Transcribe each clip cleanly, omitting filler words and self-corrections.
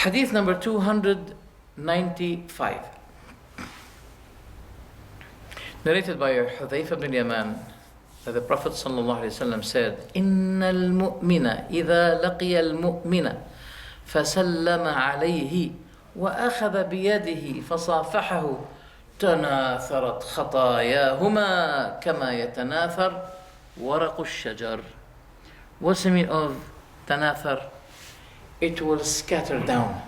Hadith number 295. Narrated by Hadith ibn Yaman, that the Prophet ﷺ said, إِنَّ الْمُؤْمِنَ إِذَا لَقِيَ الْمُؤْمِنَ فَسَلَّمَ عَلَيْهِ وَأَخَذَ بِيَدِهِ فَصَافَحَهُ تَنَاثَرَتْ خَطَايَاهُمَا كَمَا يَتَنَاثَرْ وَرَقُ الشَّجَرِ. What's the meaning of tanathar? It will scatter down.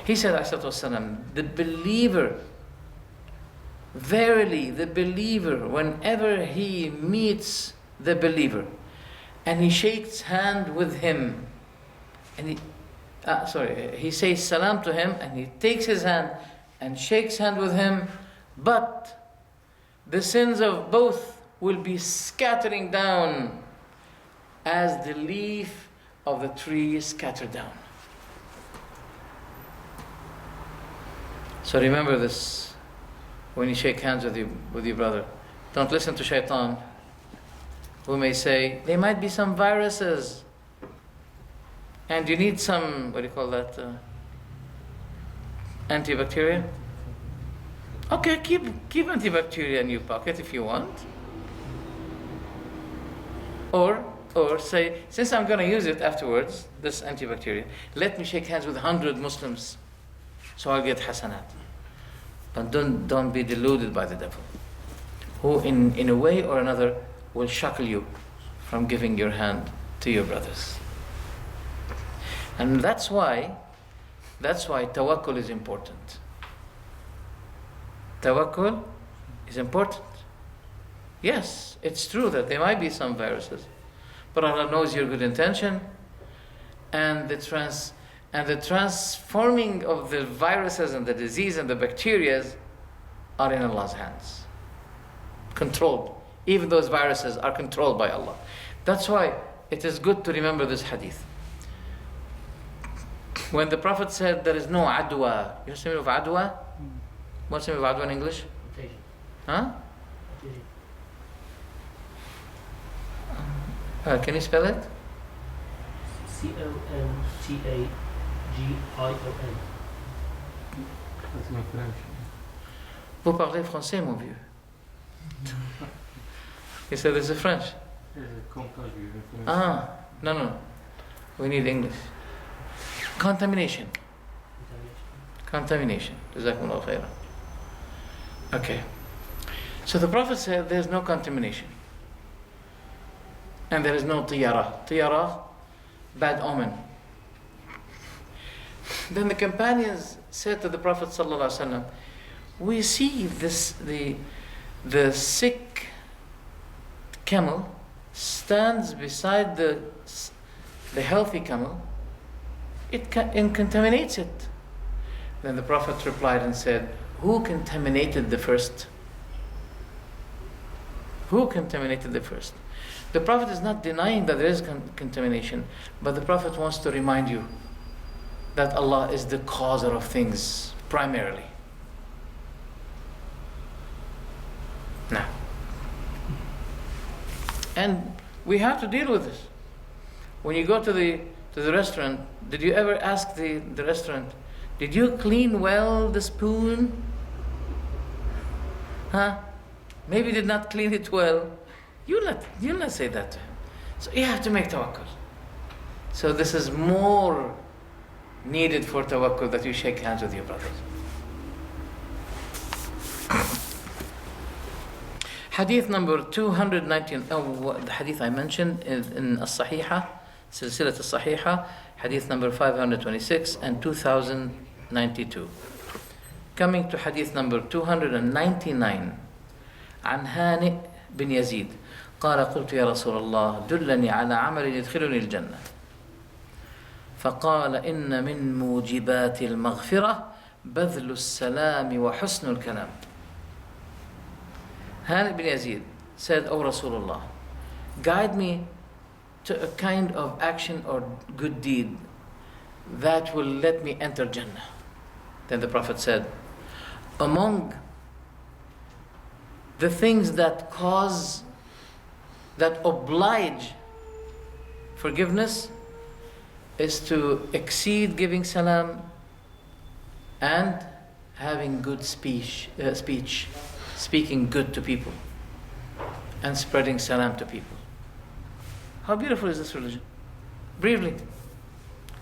He said, the believer, verily the believer, whenever he meets the believer and he shakes hand with him, and he says salam to him and he takes his hand and shakes hand with him, but the sins of both will be scattering down as the leaf of the tree is scattered down. So remember this when you shake hands with your brother. Don't listen to shaitan, who may say there might be some viruses and you need some, antibacterial. Okay, keep antibacterial in your pocket if you want. Or say, since I'm going to use it afterwards, this antibacterial, let me shake hands with 100 Muslims so I'll get hasanat. But don't be deluded by the devil, who in a way or another will shackle you from giving your hand to your brothers. And that's why tawakkul is important. Tawakkul is important. Yes, it's true that there might be some viruses, but Allah knows your good intention, and the transforming of the viruses and the disease and the bacteria are in Allah's hands. Controlled. Even those viruses are controlled by Allah. That's why it is good to remember this hadith. When the Prophet said there is no adwa, you know the meaning of adwa? What's the meaning of adwa in English? Contagion. Huh? Can you spell it? CONTAGION. That's my French. Vous parlez français, mon vieux? He said this is French. No. We need English. Contamination. Jazakumullahu khairan. Okay. So the Prophet said there's no contamination. And there is no tiyara. Tiyara, bad omen. Then the companions said to the Prophet ﷺ, we see the sick camel stands beside the healthy camel. It contaminates it. Then the Prophet replied and said, who contaminated the first? Who contaminated the first? The Prophet is not denying that there is contamination, but the Prophet wants to remind you that Allah is the causer of things primarily. Now, and we have to deal with this. When you go to the restaurant, did you ever ask the restaurant, did you clean well the spoon? Maybe did not clean it well. You'll not say that to him. So you have to make tawakkul. So this is more needed for tawakkul, that you shake hands with your brothers. Hadith number 219. The hadith I mentioned in As-Sahiha, Silsilat As-Sahiha, hadith number 526 and 2092. Coming to hadith number 299. عن هانئ بن يزيد قال قلت يا رسول الله دلني على عمل يدخلني الجنة فقال إن من موجبات المغفرة بذل السلام وحسن الكلام. هانئ بن يزيد said, O Rasulullah, guide me to a kind of action or good deed that will let me enter Jannah. Then the Prophet said, among the things that oblige forgiveness is to exceed giving salam and having good speech, speaking good to people and spreading salam to people. How beautiful is this religion? Briefly,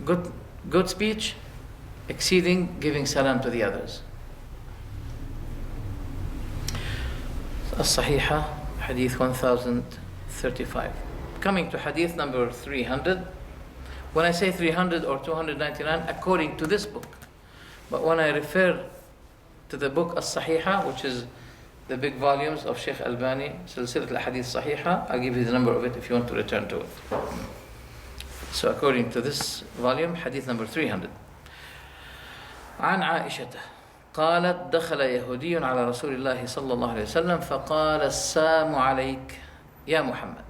good speech, exceeding giving salam to the others. As-Sahiha, Hadith 1035. Coming to Hadith number 300. When I say 300 or 299, according to this book. But when I refer to the book As-Sahiha, which is the big volumes of Sheikh Albani, Silsilat al-Hadith Sahiha, I'll give you the number of it if you want to return to it. So according to this volume, Hadith number 300. عن عائشة قالت دخل يهودي على رسول الله صلى الله عليه وسلم فقال السلام عليك يا محمد.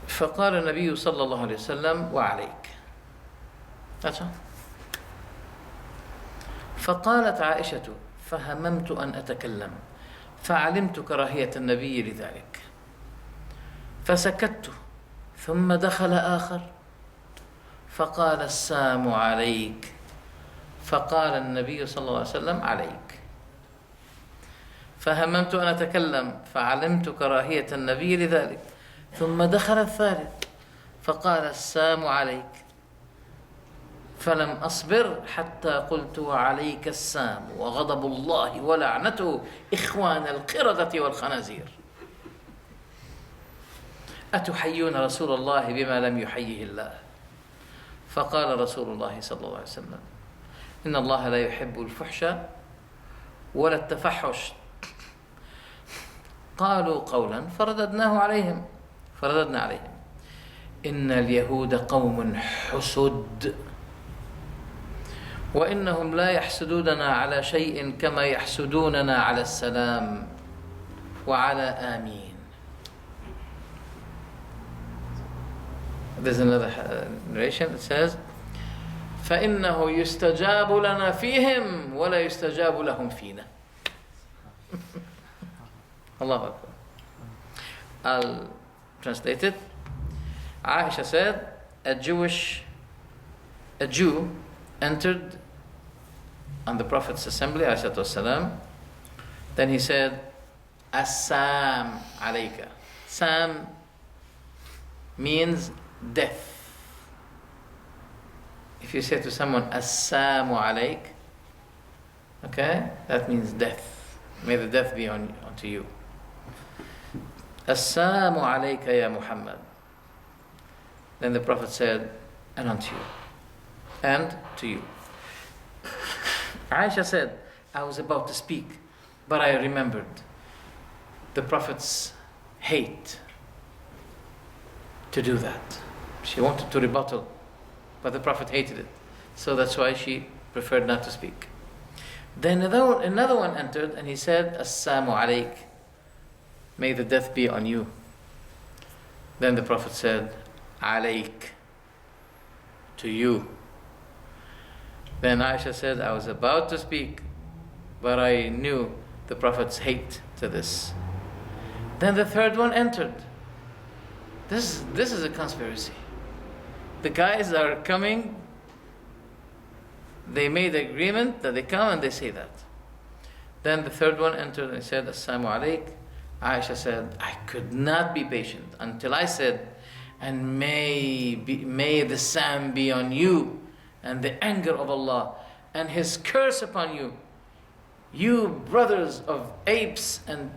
فقال النبي صلى الله عليه وسلم وعليك. That's all. فقالت عائشة فهممت أن أتكلم فعلمت كراهية النبي لذلك فسكت ثم دخل آخر فقال السلام عليك فقال النبي صلى الله عليه وسلم عليك فهممت أن أتكلم فعلمت كراهية النبي لذلك ثم دخل الثالث فقال السلام عليك فلم أصبر حتى قلت وعليك السام وغضب الله ولعنته إخوان القردة والخنازير أتحيون رسول الله بما لم يحيه الله فقال رسول الله صلى الله عليه وسلم إن الله لا يحب الفحش ولا التفحش قالوا قولا فرددنا عليهم إن اليهود قوم حسد وإنهم لا يحسدوننا على شيء كما يحسدوننا على السلام وعلى آمين. There's another narration that says فإنه يستجاب لنا فيهم ولا يستجاب لهم فينا. Allah Akbar. I'll translate it. Aisha said a Jew entered on the Prophet's assembly, ﷺ. Then he said, Assam alayka. Sam means death. If you say to someone, Assamu alayk, okay, that means death. May the death be unto you. Assamu alayka ya Muhammad. Then the Prophet said, and unto you. And to you. Aisha said, I was about to speak, but I remembered the Prophet's hate to do that. She wanted to rebuttal, but the Prophet hated it. So that's why she preferred not to speak. Then another one entered and he said, Assalamu alayk. May the death be on you. Then the Prophet said, Alayk. To you. Then Aisha said, I was about to speak, but I knew the Prophet's hate to this. Then the third one entered. This is a conspiracy. The guys are coming. They made the agreement that they come and they say that. Then the third one entered and he said, Assalamu alayk. Aisha said, I could not be patient until I said, and may the sand be on you and the anger of Allah and His curse upon you, you brothers of apes and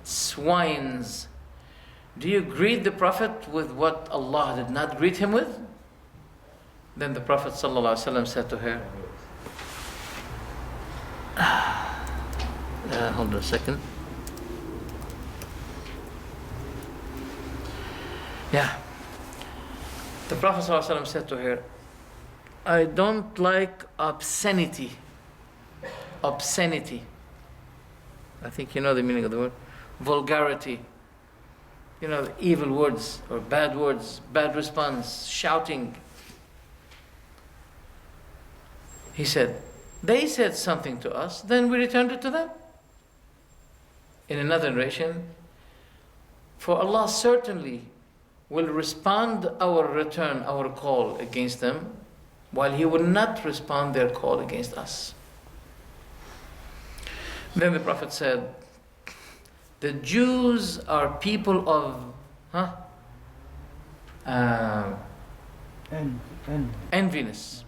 swines. Do you greet the Prophet with what Allah did not greet him with? Then the Prophet ﷺ said to her, hold on a second. Yeah. The Prophet ﷺ said to her, I don't like obscenity. Obscenity. I think you know the meaning of the word. Vulgarity. You know, evil words or bad words, bad response, shouting. He said, they said something to us, then we returned it to them. In another narration, for Allah certainly will respond our return, our call against them, while he will not respond their call against us. Then the Prophet said, the Jews are people of enviness.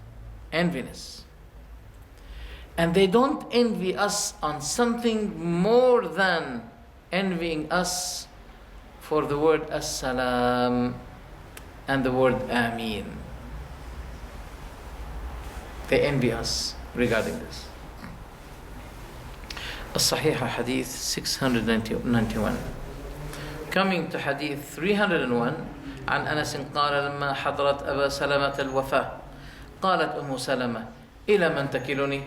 And they don't envy us on something more than envying us for the word as-salam and the word ameen. They envy us regarding this. الصحيحة Hadith 691. Coming to Hadith 301, عن أنس قال لما حضرت أبا سلمة الوفاة قالت أم سلمة إلى من تكلني.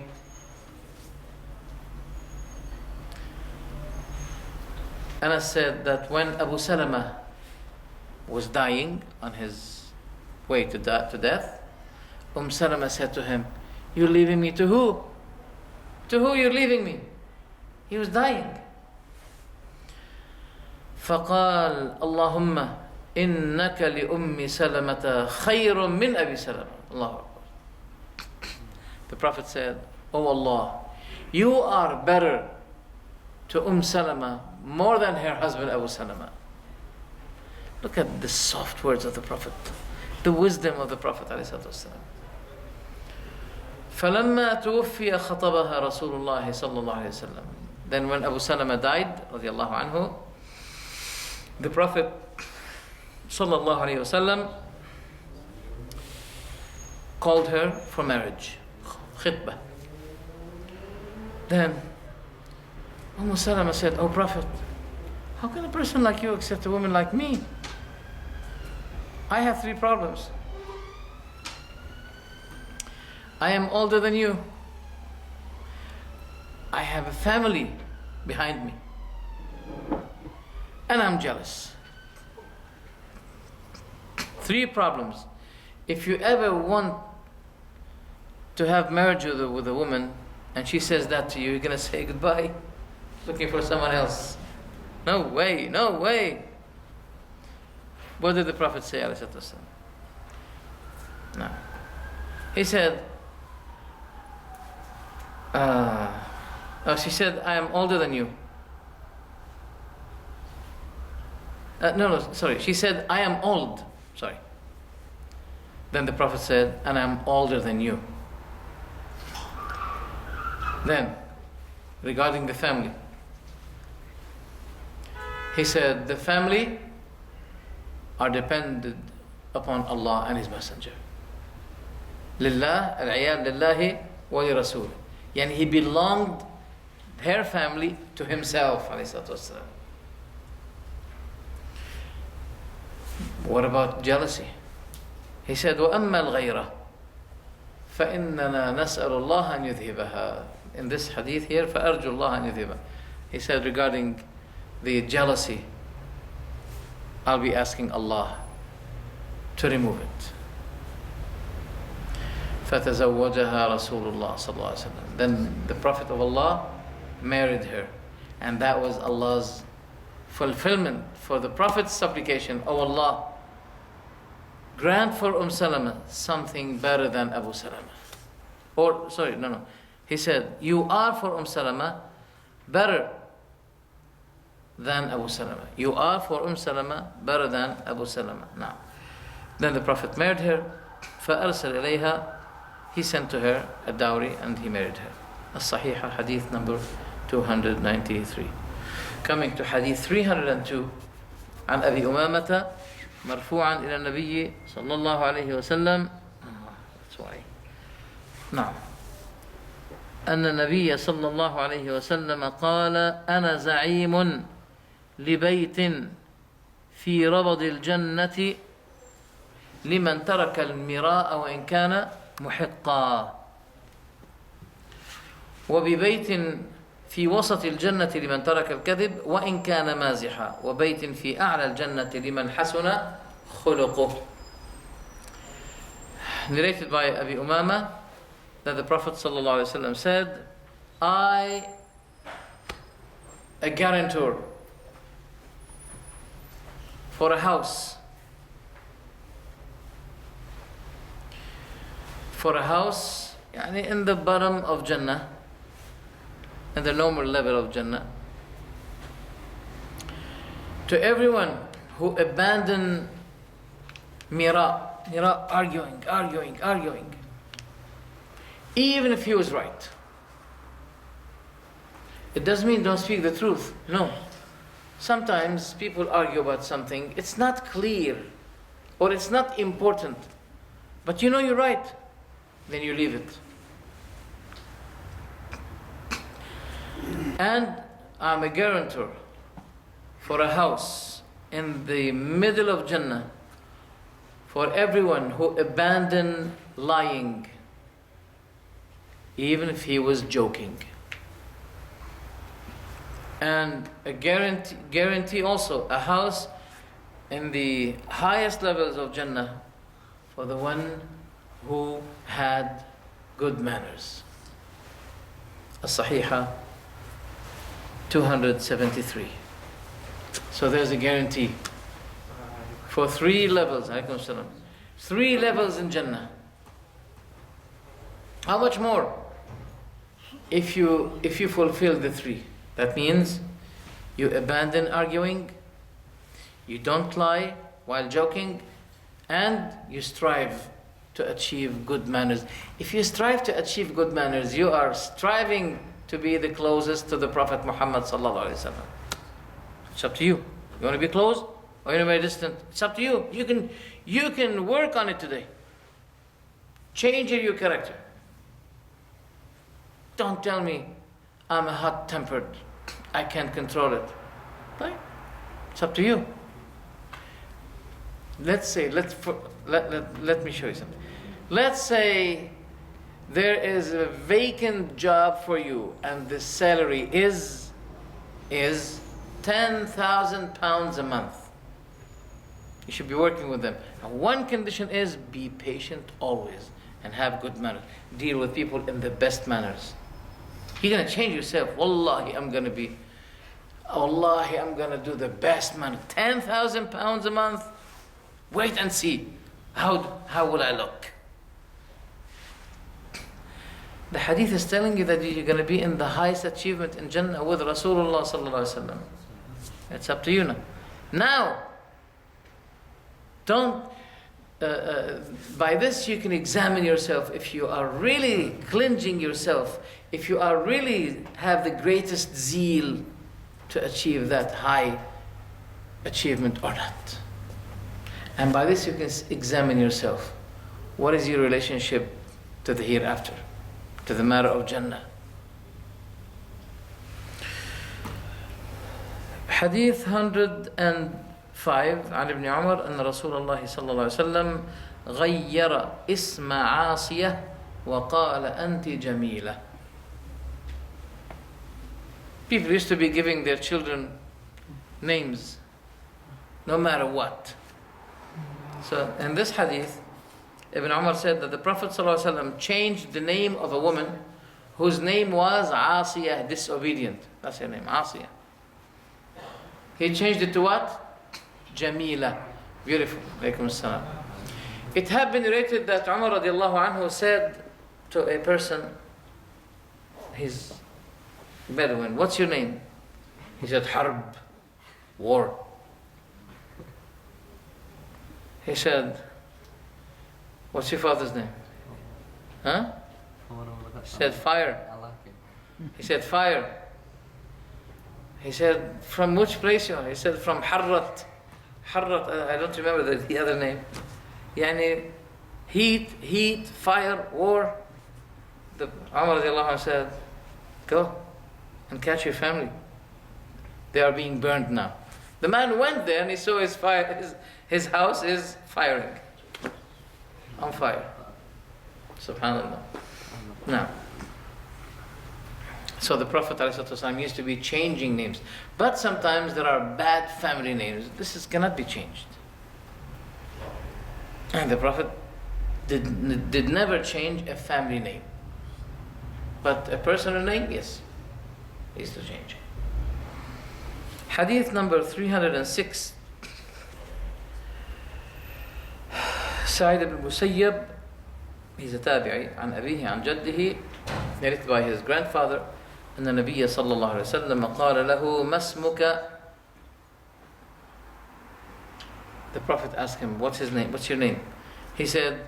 Anas said that when Abu Salama was dying on his way to death, Salama said to him, "You're leaving me to who? To who you're leaving me?" He was dying. فقال اللهم إنك لأم سلمة خير من أبي سلمة. الله أكبر. The Prophet said, "Oh Allah, you are better to Salama more than her husband Abu Salama." Look at the soft words of the Prophet, the wisdom of the Prophet ﷺ. فلما توفي خطبها رسول الله صلى الله عليه وسلم. Then when Abu Salama died, رضي الله عنه, the Prophet صلى الله عليه وسلم called her for marriage, khitbah. Then Salama said, "Oh Prophet, how can a person like you accept a woman like me? I have 3 problems. I am older than you. I have a family behind me. And I'm jealous. 3 problems. If you ever want to have marriage with a woman and she says that to you, you're going to say goodbye, looking for someone else. No way, no way." What did the Prophet say? No. He said, she said, "I am older than you." Sorry. She said, "I am old." Sorry. Then the Prophet said, "And I'm older than you." Then, regarding the family, he said, the family are dependent upon Allah and His Messenger. Lillah, al-'iyal lillahi wa li rasul. Yani he belonged, her family, to himself. What about jealousy? He said, وَأَمَّا الْغَيْرَةِ فَإِنَّنَا نَسْأَلُ اللَّهَ أَنْ يُذْهِبَهَا. In this hadith here, فَأَرْجُ اللَّهَ أَنْ يُذْهِبَهَا. He said regarding the jealousy, I'll be asking Allah to remove it. فَتَزَوَّجَهَا رَسُولُ اللَّهِ صَلَّى اللَّهُ عَلَيْهِ وسلم. Then the Prophet of Allah married her. And that was Allah's fulfillment for the Prophet's supplication. "Oh Allah, grant for Salama something better than Abu Salama." He said, "You are for Salama better than Abu Salama. You are for Salama better than Abu Salama." Now, then the Prophet married her. فَأَرْسَلَ إِلَيْهَا. He sent to her a dowry and he married her. As-Sahiha, Hadith number 293. Coming to Hadith 302. عن أبي أمامة مرفوعا إلى النبي صلى الله عليه وسلم. That's why. نعم. أن النبي صلى الله عليه وسلم قال: أنا زعيم لبيت في ربض الجنة لمن ترك المراء وإن كان محقا، وببيت في وسط الجنة لمن ترك الكذب وإن كان مازحا، وبيت في أعلى الجنة لمن حسن خلقه. Narrated by Abi Umama that the Prophet ﷺ said, "I, a guarantor for a house for a house يعني in the bottom of Jannah, in the normal level of Jannah, to everyone who abandon mira, arguing, even if he was right. It doesn't mean don't speak the truth. No. Sometimes people argue about something, it's not clear or it's not important, but you know you're right, then you leave it. And I'm a guarantor for a house in the middle of Jannah for everyone who abandoned lying, even if he was joking. And a guarantee also, a house in the highest levels of Jannah for the one who had good manners. As-Sahiha 273. So there's a guarantee for 3 levels. Alaikum salam. 3 levels in Jannah. How much more if you fulfill the 3? That means you abandon arguing, you don't lie while joking, and you strive to achieve good manners. If you strive to achieve good manners, you are striving to be the closest to the Prophet Muhammad sallallahu alaihi wasallam. It's up to you. You want to be close or you want to be distant? It's up to you. You can work on it today. Change your character. Don't tell me I'm a hot-tempered, I can't control it. Right? It's up to you. Let's say, let me show you something. Let's say there is a vacant job for you and the salary is 10,000 pounds a month. You should be working with them. And one condition is be patient always and have good manners. Deal with people in the best manners. You're going to change yourself. Wallahi, I'm going to do the best man. 10,000 pounds a month. Wait and see. How will I look? The hadith is telling you that you're going to be in the highest achievement in Jannah with Rasulullah sallallahu alaihi wasallam. It's up to you now. Now, don't. By this you can examine yourself if you are really cleansing yourself, if you are really have the greatest zeal to achieve that high achievement or not. And by this you can examine yourself. What is your relationship to the hereafter, to the matter of Jannah? Hadith 105 عن ابن عمر أن رسول الله صلى الله عليه وسلم غير اسم عاصية وقال أنت جميلة. People used to be giving their children names no matter what. So in this hadith, Ibn Umar said that the Prophet ﷺ changed the name of a woman whose name was Asiyah, disobedient. That's her name, Asiyah. He changed it to what? Jamila, beautiful. Alaykum as-salam. It had been narrated that Umar radiallahu anhu said to a person, he's Bedouin, what's your name? He said, Harb, war. He said, what's your father's name? Huh? He said, fire. He said, fire. He said, from which place you are? He said, from Harrat. Harrat, I don't remember the other name. Yani, heat, fire, war. The Umar radiallahu anhu said, go and catch your family. They are being burned now. The man went there and he saw his house is firing. On fire. Subhanallah. Now, so the Prophet ﷺ used to be changing names. But sometimes there are bad family names. This cannot be changed. And the Prophet did never change a family name. But a personal name, yes, he used to change. Hadith number 306. Sa'id ibn Musayyab he's a tabi'i, عن أبيه عن جده, narrated by his grandfather, أن النبي صلى الله عليه وسلم قال له ما اسمك. The Prophet asked him, what's his name? What's your name? He said,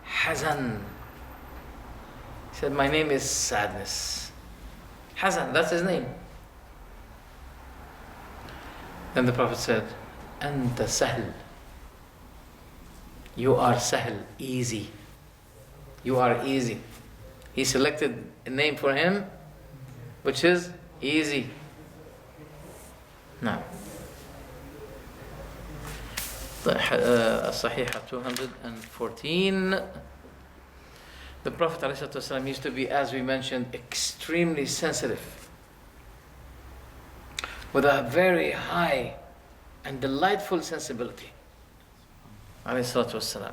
Hazan. He said, my name is sadness. Hazan, that's his name. Then the Prophet said, Anta sahl. You are sahl, easy. You are easy. He selected a name for him, which is easy. Now, الصحيحة 214. The Prophet ﷺ used to be, as we mentioned, extremely sensitive, with a very high and delightful sensibility. ﷺ.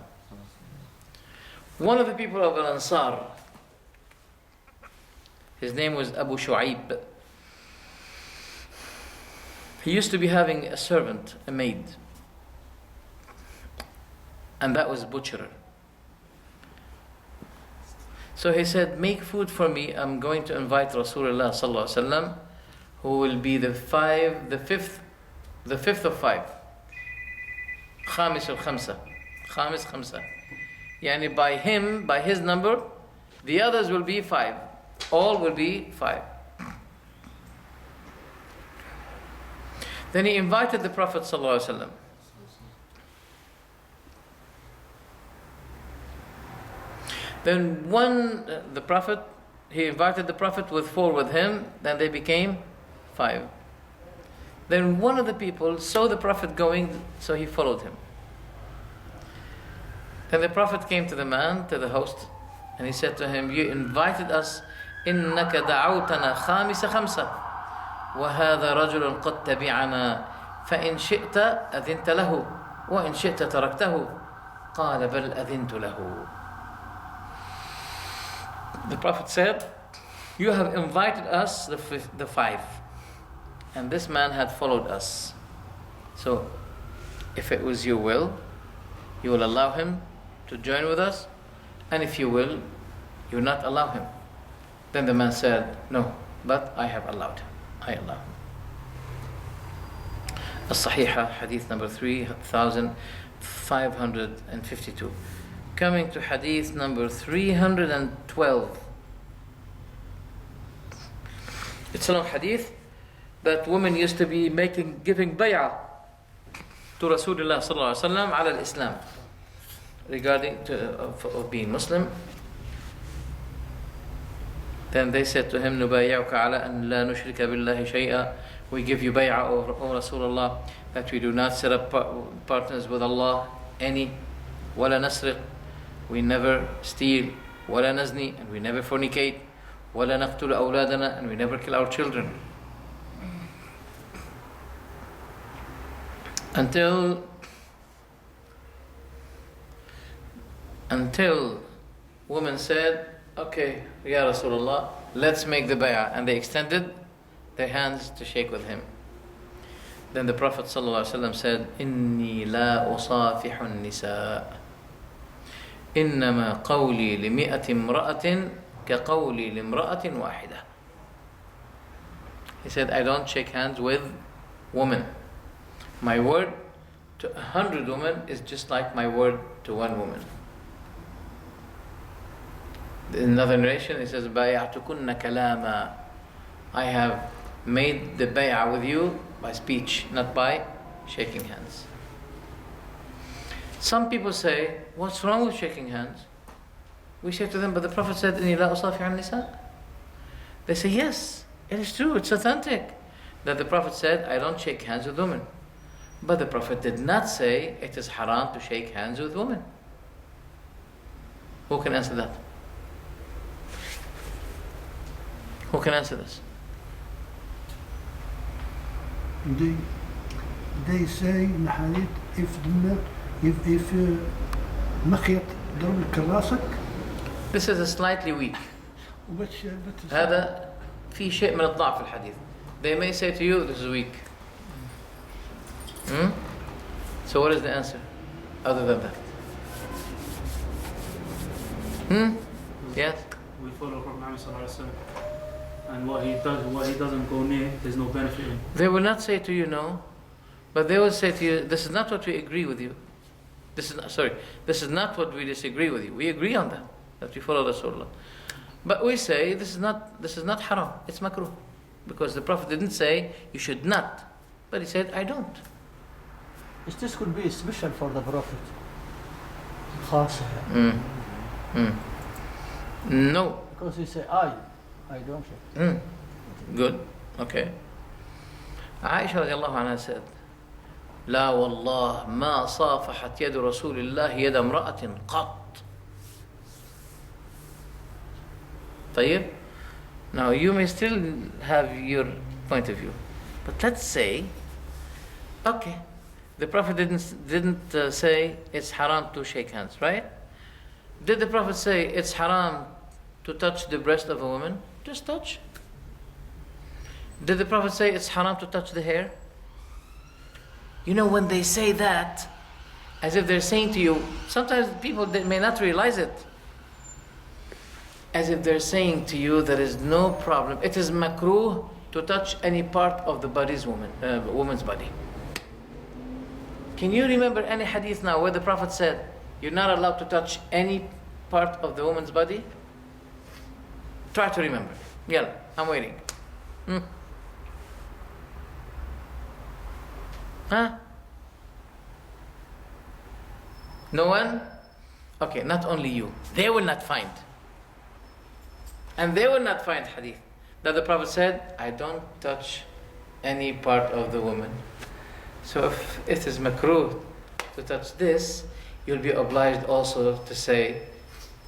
One of the people of Al-Ansar, his name was Abu Shu'aib. He used to be having a servant, a maid, and that was butcher. So he said, make food for me. I'm going to invite Rasulullah sallallahu alaihi wasallam, who will be the fifth of five. Khamis al-khamsa. Khamis khamsa. Yani by him, by his number, the others will be five. All will be five. Then he invited the Prophet sallallahu alaihi wasallam. Then he invited the Prophet with 4 with him, then they became 5. Then one of the people saw the Prophet going, so he followed him. Then the Prophet came to the man, to the host, and he said to him, you invited us, إِنَّكَ دَعَوْتَنَا خَامِسَ خَمْسَةٍ وَهَذَا رَجُلٌ قَدْ تَبِعَنَا فَإِنْ شِئْتَ أَذِنْتَ لَهُ وَإِنْ شِئْتَ تَرَكْتَهُ قَالَ بَلْ أَذِنْتُ لَهُ. The Prophet said, you have invited us, the 5, and this man had followed us. So, if it was your will, you will allow him to join with us, and if you will, you will not allow him. Then the man said, no, but I have allowed him. I allow him. As-Sahihah, hadith number 3552. Coming to hadith number 312. It's a long hadith that women used to be giving bay'ah to Rasulullah sallallahu alaihi wasallam ala al-Islam, regarding of being Muslim. Then they said to him, نُبَايِعُكَ عَلَىٰ أَنْ لَا نُشْرِكَ بِاللَّهِ شَيْئًا. We give you bay'ah, O Rasulullah, that we do not set up partners with Allah any. وَلَا نَسْرِقْ. We never steal. وَلَا نَزْنِي. And we never fornicate. وَلَا نَقْتُلُ أَوْلَادَنَا. And we never kill our children. Until women said, okay, Ya Rasulullah, let's make the bay'ah. And they extended their hands to shake with him. Then the Prophet ﷺ said, إِنِّي لَا أُصَافِحُ النِّسَاءَ إِنَّمَا قَوْلِي لِمِئَةِ امْرَأَةٍ كَقَوْلِي لِامْرَأَةٍ وَاحِدَةٍ. He said, I don't shake hands with women. My word to 100 women is just like my word to one woman. In another narration, it says, بَايَعْتُكُنَّ كَلَامًا. I have made the bay'ah with you by speech, not by shaking hands. Some people say, what's wrong with shaking hands? We say to them, but the Prophet said, إِنِّي لَا أُصَافِحُ النِّسَاءَ. They say, yes, it is true, it's authentic that the Prophet said, I don't shake hands with women. But the Prophet did not say it is haram to shake hands with women. Who can answer that? Who can answer this? They say in the hadith, if مخيط ضرب كراسك. This is a slightly weak. هذا في شيء من الضعف في الحديث. They may say to you, this is weak. So what is the answer other than that? Yes. We follow Prophet Muhammad sallallahu alaihi wasallam, and what he does, what he doesn't go near, there's no benefit in. They will not say to you no, but they will say to you, this is not what we agree with you. This is not what we disagree with you. We agree on that we follow Rasulullah. But we say this is not haram, it's makruh. Because the Prophet didn't say you should not, but he said I don't. This could be special for the Prophet. خاصة. No. Because he said I don't say. Good. Okay. Aisha radiallahu anha said, لا والله ما صافحت يد رسول الله يد امرأة قط. طيب. Now you may still have your point of view, but let's say, okay, the Prophet didn't say it's haram to shake hands, right? Did the Prophet say it's haram to touch the breast of a woman? Just touch. Did the Prophet say it's haram to touch the hair? You know, when they say that, as if they're saying to you, sometimes people they may not realize it, as if they're saying to you there is no problem. It is makruh to touch any part of the woman's body. Can you remember any hadith now where the Prophet said you're not allowed to touch any part of the woman's body? Try to remember. Yeah, I'm waiting. Huh? No one? Okay, not only you. They will not find. And they will not find hadith that the Prophet said, I don't touch any part of the woman. So if it is makruh to touch this, you'll be obliged also to say,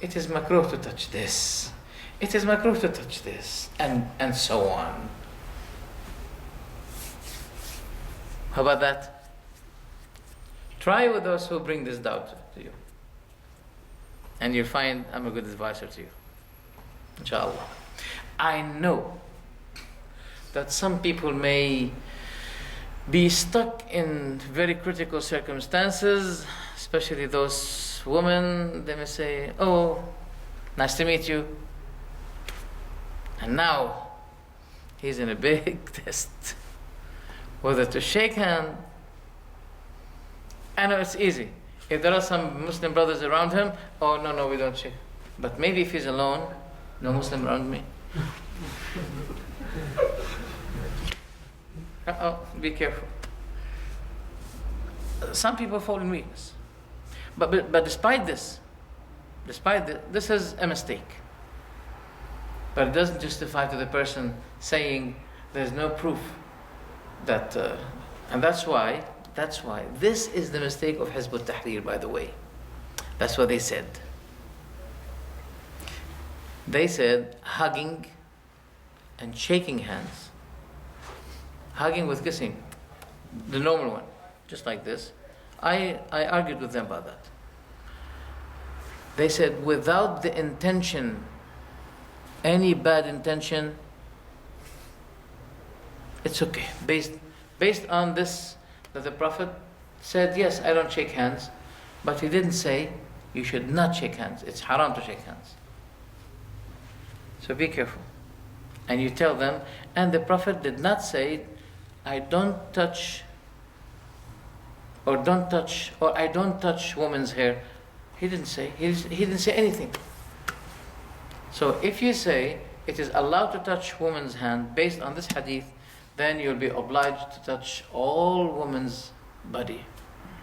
it is makruh to touch this. It is makruh to touch this. And so on. How about that? Try with those who bring this doubt to you. And you'll find I'm a good advisor to you. Inshallah. I know that some people may be stuck in very critical circumstances, especially those women. They may say, oh, nice to meet you. And now he's in a big test. Whether to shake hand. I know it's easy. If there are some Muslim brothers around him, oh no, we don't shake. But maybe if he's alone, no Muslim around me. Be careful. Some people fall in weakness. But despite this, this is a mistake. But it doesn't justify to the person saying there's no proof that, and that's why this is the mistake of Hizb ut-Tahrir, by the way. That's what they said. They said hugging and shaking hands. Hugging with kissing, the normal one, just like this. I argued with them about that. They said without the intention, any bad intention, it's okay. Based on this, that the Prophet said, yes, I don't shake hands, but he didn't say you should not shake hands. It's haram to shake hands. So be careful. And you tell them, and the Prophet did not say, I don't touch woman's hair. He didn't say anything. So if you say it is allowed to touch woman's hand based on this hadith, then you'll be obliged to touch all woman's body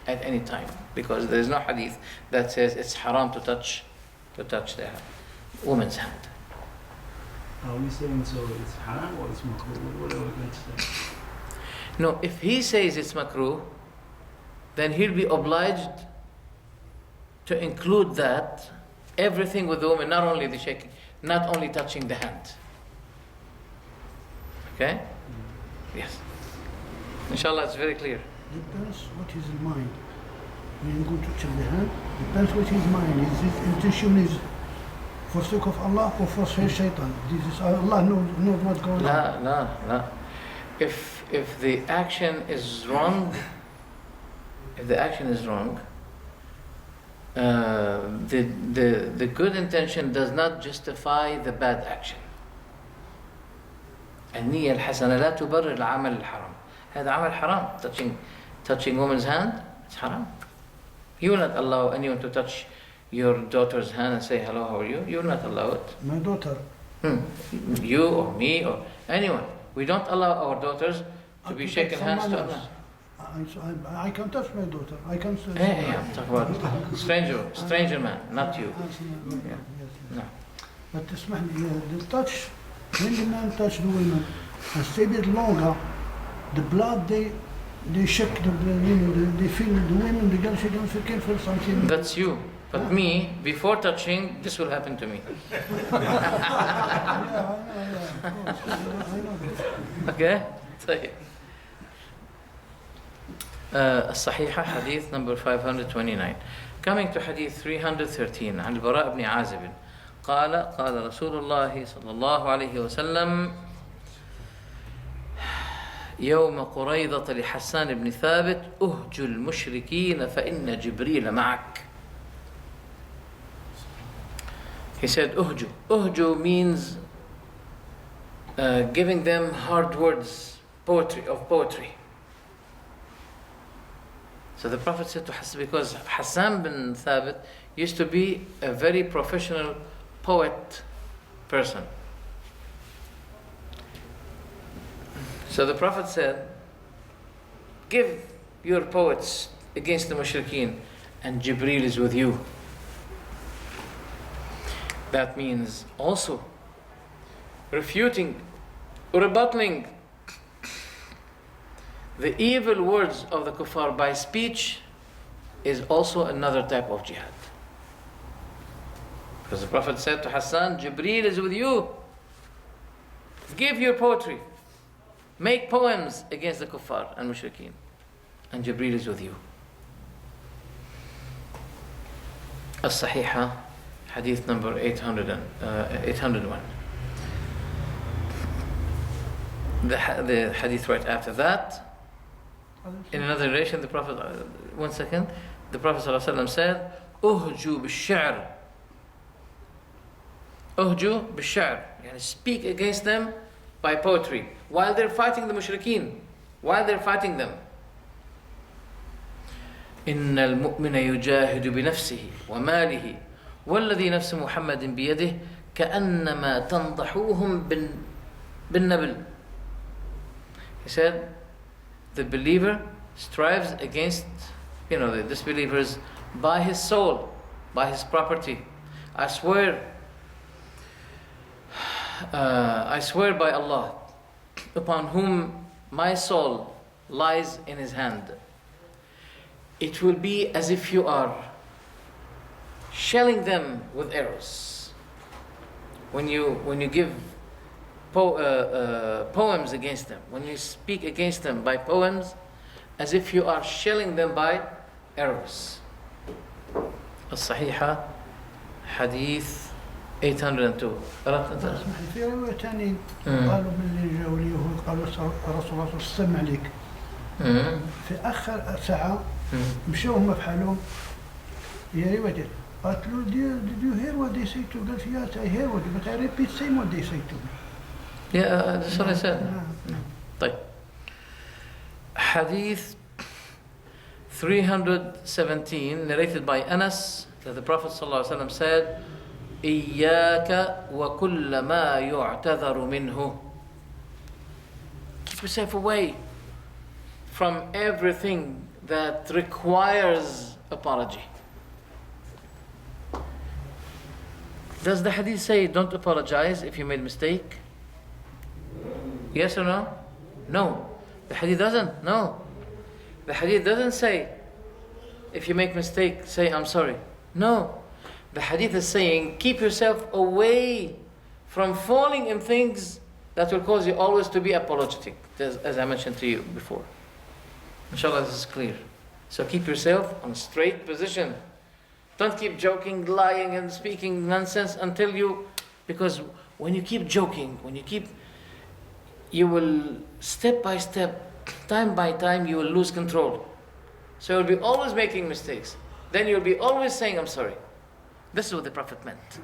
at any time, because there is no hadith that says it's haram to touch the woman's hand. Are we saying so it's haram or it's makruh? What are we going to say? No, if he says it's makruh, then he'll be obliged to include that, everything with the woman, not only the shaking, not only touching the hand. Okay? Yes. Inshallah, it's very clear. Depends what is in mind. When you go to touch the hand, depends what his mind is. His intention is for sake of Allah or for sake of shaitan. This is Allah knows what's going on. No. If the action is wrong, the good intention does not justify the bad action. النية الحسنة لا تبرر العمل الحرام. هذا عمل حرام. Touching woman's hand, it's haram. You will not allow anyone to touch your daughter's hand and say hello, how are you? You will not allow it. My daughter. You or me or anyone. We don't allow our daughters to be shaking hands to others. I can touch my daughter. I can. Yeah, talk about stranger man, not you. Yes. No. But تسمح لي, the touch, when the man touch the women and stay a bit longer, the blood they shake they feel the women, the girls, they don't feel careful something. That's you. But me, before touching, this will happen to me. Yeah, I know, of course. I know that. Okay? طيب. الصحيحة حديث number 529. Coming to hadith 313 عن البراء بن عازب قال رسول الله صلى الله عليه وسلم يوم قريضة لحسان بن ثابت أهجوا المشركين فإن جبريل معك. He said أهجوا. أهجوا means giving them hard words, poetry. So the Prophet said to Hassan, because Hassan bin Thabit used to be a very professional poet person. So the Prophet said, give your poets against the mushrikeen and Jibreel is with you. That means also refuting, rebutting the evil words of the kuffar by speech is also another type of jihad. Because the Prophet said to Hassan, Jibreel is with you. Give your poetry. Make poems against the kuffar and mushrikeen. And Jibreel is with you. As-Sahiha, hadith number 801. The hadith right after that, in another narration, the Prophet, one second, the Prophet ﷺ said, Uhju bil-shi'r. Uhju bil-shi'r. Yani speak against them by poetry. While they're fighting the mushrikeen. While they're fighting them. إن المؤمن يجاهد بنفسه وماله والذي نفس محمد بيده كأنما تنضحوهم بالنبل. He said, the believer strives against, the disbelievers by his soul, by his property. I swear by Allah, upon whom my soul lies in his hand. It will be as if you are shelling them with arrows. When you give poems against them, when you speak against them by poems, as if you are shelling them by arrows. الصحيحة حديث 802. في رواية ثانية قالوا باللي جاوا اليهود قالوا الرسول السلام عليك. في آخر ساعة مشاو هما في حالهم. هي رواية قالت له did you hear what they say to me? قال yes I hear what but I repeat same what they say to me. Yeah, that's what I said. طيب. Hadith 317 narrated by Anas that the Prophet ﷺ said, إياك وكل ما يعتذر منه. Keep yourself away from everything that requires apology. Does the hadith say don't apologize if you made a mistake? Yes or no? No. The hadith doesn't. No. The hadith doesn't say if you make a mistake, say I'm sorry. No. The hadith is saying keep yourself away from falling in things that will cause you always to be apologetic, as I mentioned to you before. Inshallah, this is clear. So keep yourself on a straight position. Don't keep joking, lying, and speaking nonsense because when you keep joking, you will step by step, time by time, you will lose control. So you'll be always making mistakes. then you'll be always saying, I'm sorry. This is what the Prophet meant.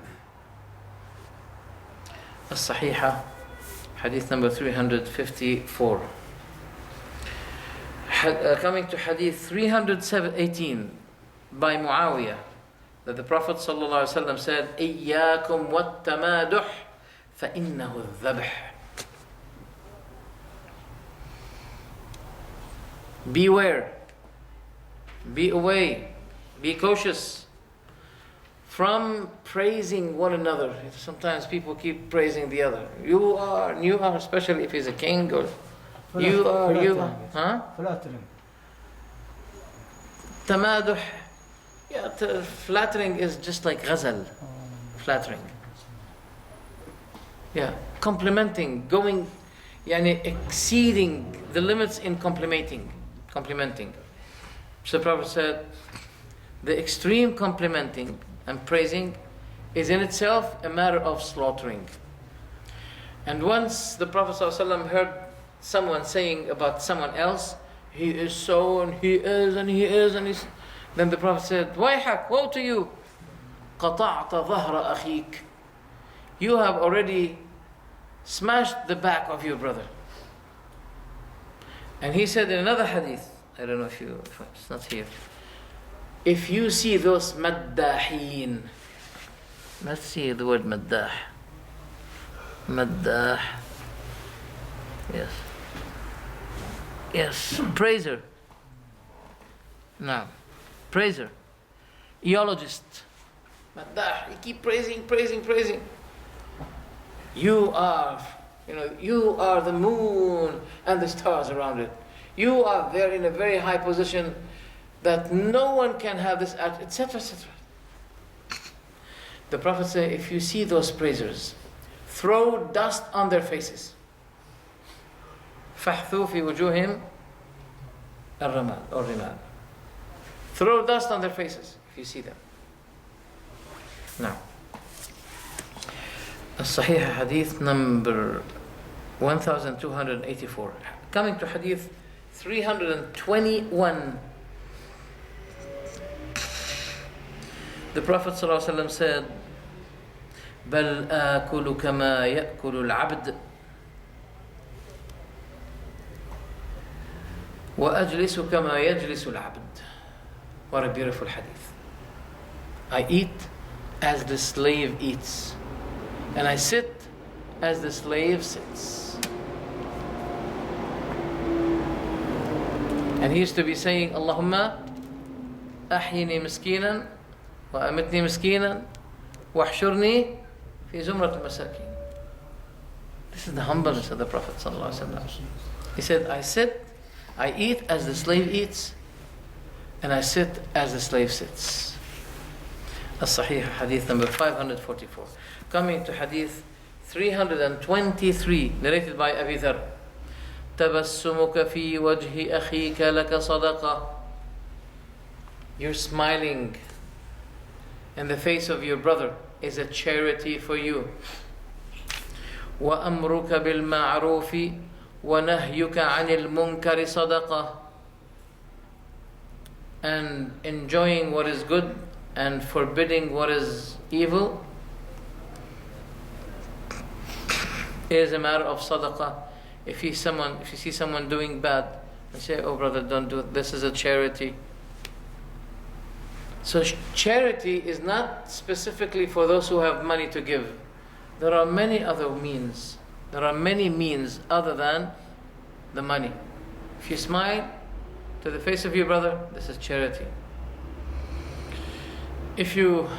As-Sahihah, hadith number 354. Coming to hadith 318 by Muawiyah, that the Prophet ﷺ said, إِيَّاكُمْ وَالتَّمَادُحْ فَإِنَّهُ الذَّبْحِ. Beware, be away, be cautious from praising one another. Sometimes people keep praising the other. You are, especially if he's a king, or you are, huh? Flattering. Tamaduh. Yeah, flattering is just like ghazal. Flattering. Yeah, complimenting, going, yani exceeding the limits in complimenting. So the Prophet said, the extreme complimenting and praising is in itself a matter of slaughtering. And once the Prophet ﷺ heard someone saying about someone else, he is so, and he is, and he is, and he's... Then the Prophet said, وَيْحَكْ, woe to you! قَطَعْتَ ظَهْرَ أَخِيكَ. You have already smashed the back of your brother. And he said in another hadith, I don't know if it's not here. If you see those maddahin, let's see the word maddah. Maddah. Yes, praiser. No, praiser. Eologist. Maddah. You keep praising. You are the moon and the stars around it. You are there in a very high position that no one can have this, etc., etc. The Prophet said, if you see those praisers, throw dust on their faces. فَحْثُوا فِي وُجُوهِهِمْ الرِّمَالِ. Throw dust on their faces if you see them. Now, Sahih Hadith number 1284. Coming to Hadith 321. The Prophet ﷺ said, بَلْ آكُلُ كَمَا يَأْكُلُ الْعَبْدُ وَأَجْلِسُ كَمَا يَجْلِسُ الْعَبْدُ. What a beautiful hadith. I eat as the slave eats, and I sit as the slave sits. And he used to be saying, Allahumma ahyini miskinan wa amitni miskinan wa ahshurni fi zumrat al-masakin. This is the humbleness of the Prophet ﷺ. He said, I eat as the slave eats, and I sit as the slave sits. As-Sahih Hadith number 544. Coming to Hadith 323, narrated by Abi Dharr. تَبَسُّمُكَ فِي وَجْهِ أَخِيكَ لَكَ صَدَقَةً. You're smiling in the face of your brother is a charity for you. وَأَمْرُكَ بِالْمَعْرُوفِ وَنَهْيُكَ عَنِ الْمُنْكَرِ صَدَقَةً. And enjoying what is good and forbidding what is evil is a matter of sadaqah. If you see someone doing bad, and say, oh brother, don't do it. This is a charity. So charity is not specifically for those who have money to give. There are many other means. There are many means other than the money. If you smile to the face of your brother, this is charity. If you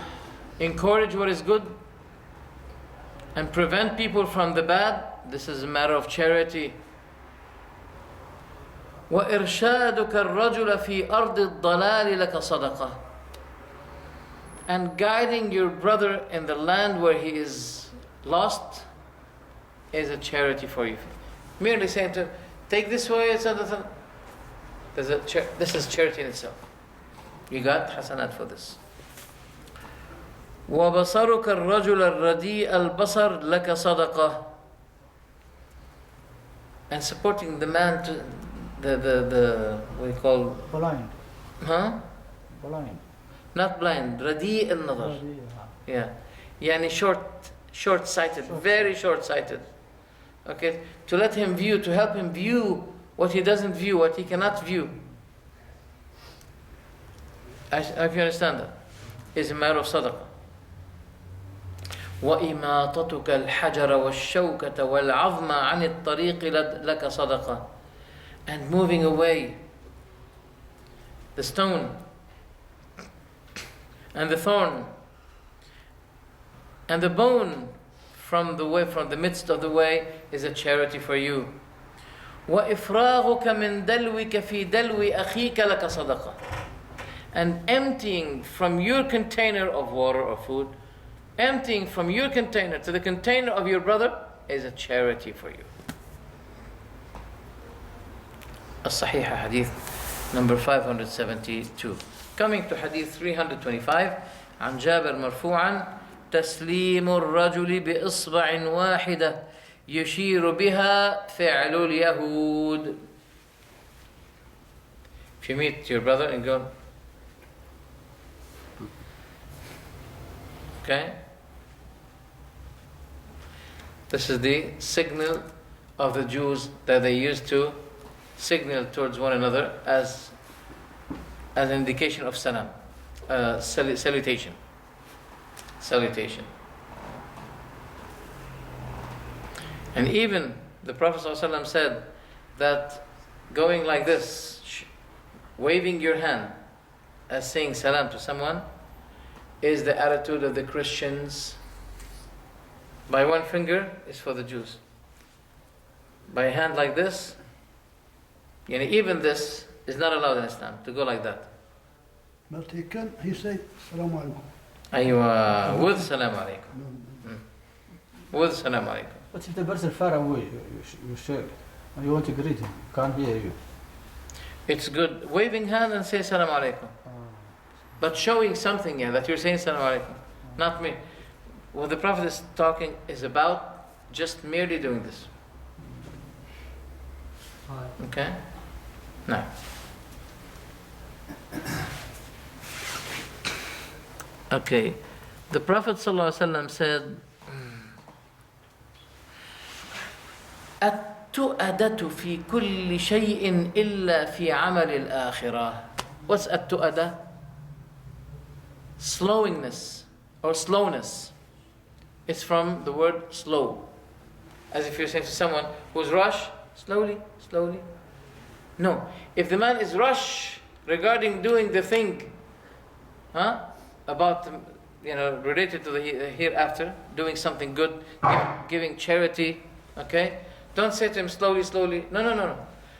encourage what is good and prevent people from the bad, this is a matter of charity. وَإِرْشَادُكَ الرَّجُلَ فِي أَرْضِ الضَّلَالِ لَكَ صَدَقَةً. And guiding your brother in the land where he is lost is a charity for you. Merely saying to him, take this way, etc. This is charity in itself. You got hasanat for this. وَبَصَرُكَ الرَّجُلَ الرَّدِيءَ الْبَصَرِ لَكَ صَدَقَةً. And supporting the man to the what do you call? Blind. Huh? Blind. Not blind, رديء النظر. Yeah. Yani short-sighted, very short-sighted. Okay? To let him view, to help him view what he doesn't view, what he cannot view. If you understand that, is a matter of sadaqah. وَإِمَاطَتُكَ الْحَجَرَ وَالشَّوْكَةَ وَالْعَظْمَ عَنِ الطَّرِيقِ لَكَ صَدَقَةً. And moving away the stone and the thorn and the bone from the midst of the way is a charity for you. وَإِفْرَاغُكَ مِنْ دَلْوِكَ فِي دَلْوِ أَخِيكَ لَكَ صَدَقَةً. And emptying from your container of water or food, emptying from your container to the container of your brother is a charity for you. As-Sahih Hadith number 572. Coming to Hadith 325, عن جابر مرفوعا تسليم الرجل بإصبع واحدة يشير بها فعل اليهود. If you meet your brother and go, okay, this is the signal of the Jews that they used to signal towards one another as an indication of salam, salutation. And even the Prophet ﷺ said that going like this, waving your hand as saying salam to someone, is the attitude of the Christians. By one finger is for the Jews. By a hand like this, even this is not allowed in Islam, to go like that. But he say, Salaam alaikum. Aywa, with salam alaikum. With salam alaikum. But if the person far away, you share, and you want to greet him, can't hear you. It's good. Waving hand and say salam alaikum. But showing something that you're saying salam alaikum. Not me. What the Prophet is talking is about just merely doing this. Okay? Now. Okay. The Prophet ﷺ said, التؤدة في كل شيء إلا في عمل الآخرة. What's التؤدة? Slowingness or slowness. It's from the word slow. As if you're saying to someone who's rush, slowly. No. If the man is rush regarding doing the thing, about, related to the hereafter, doing something good, giving charity, okay? Don't say to him slowly. No.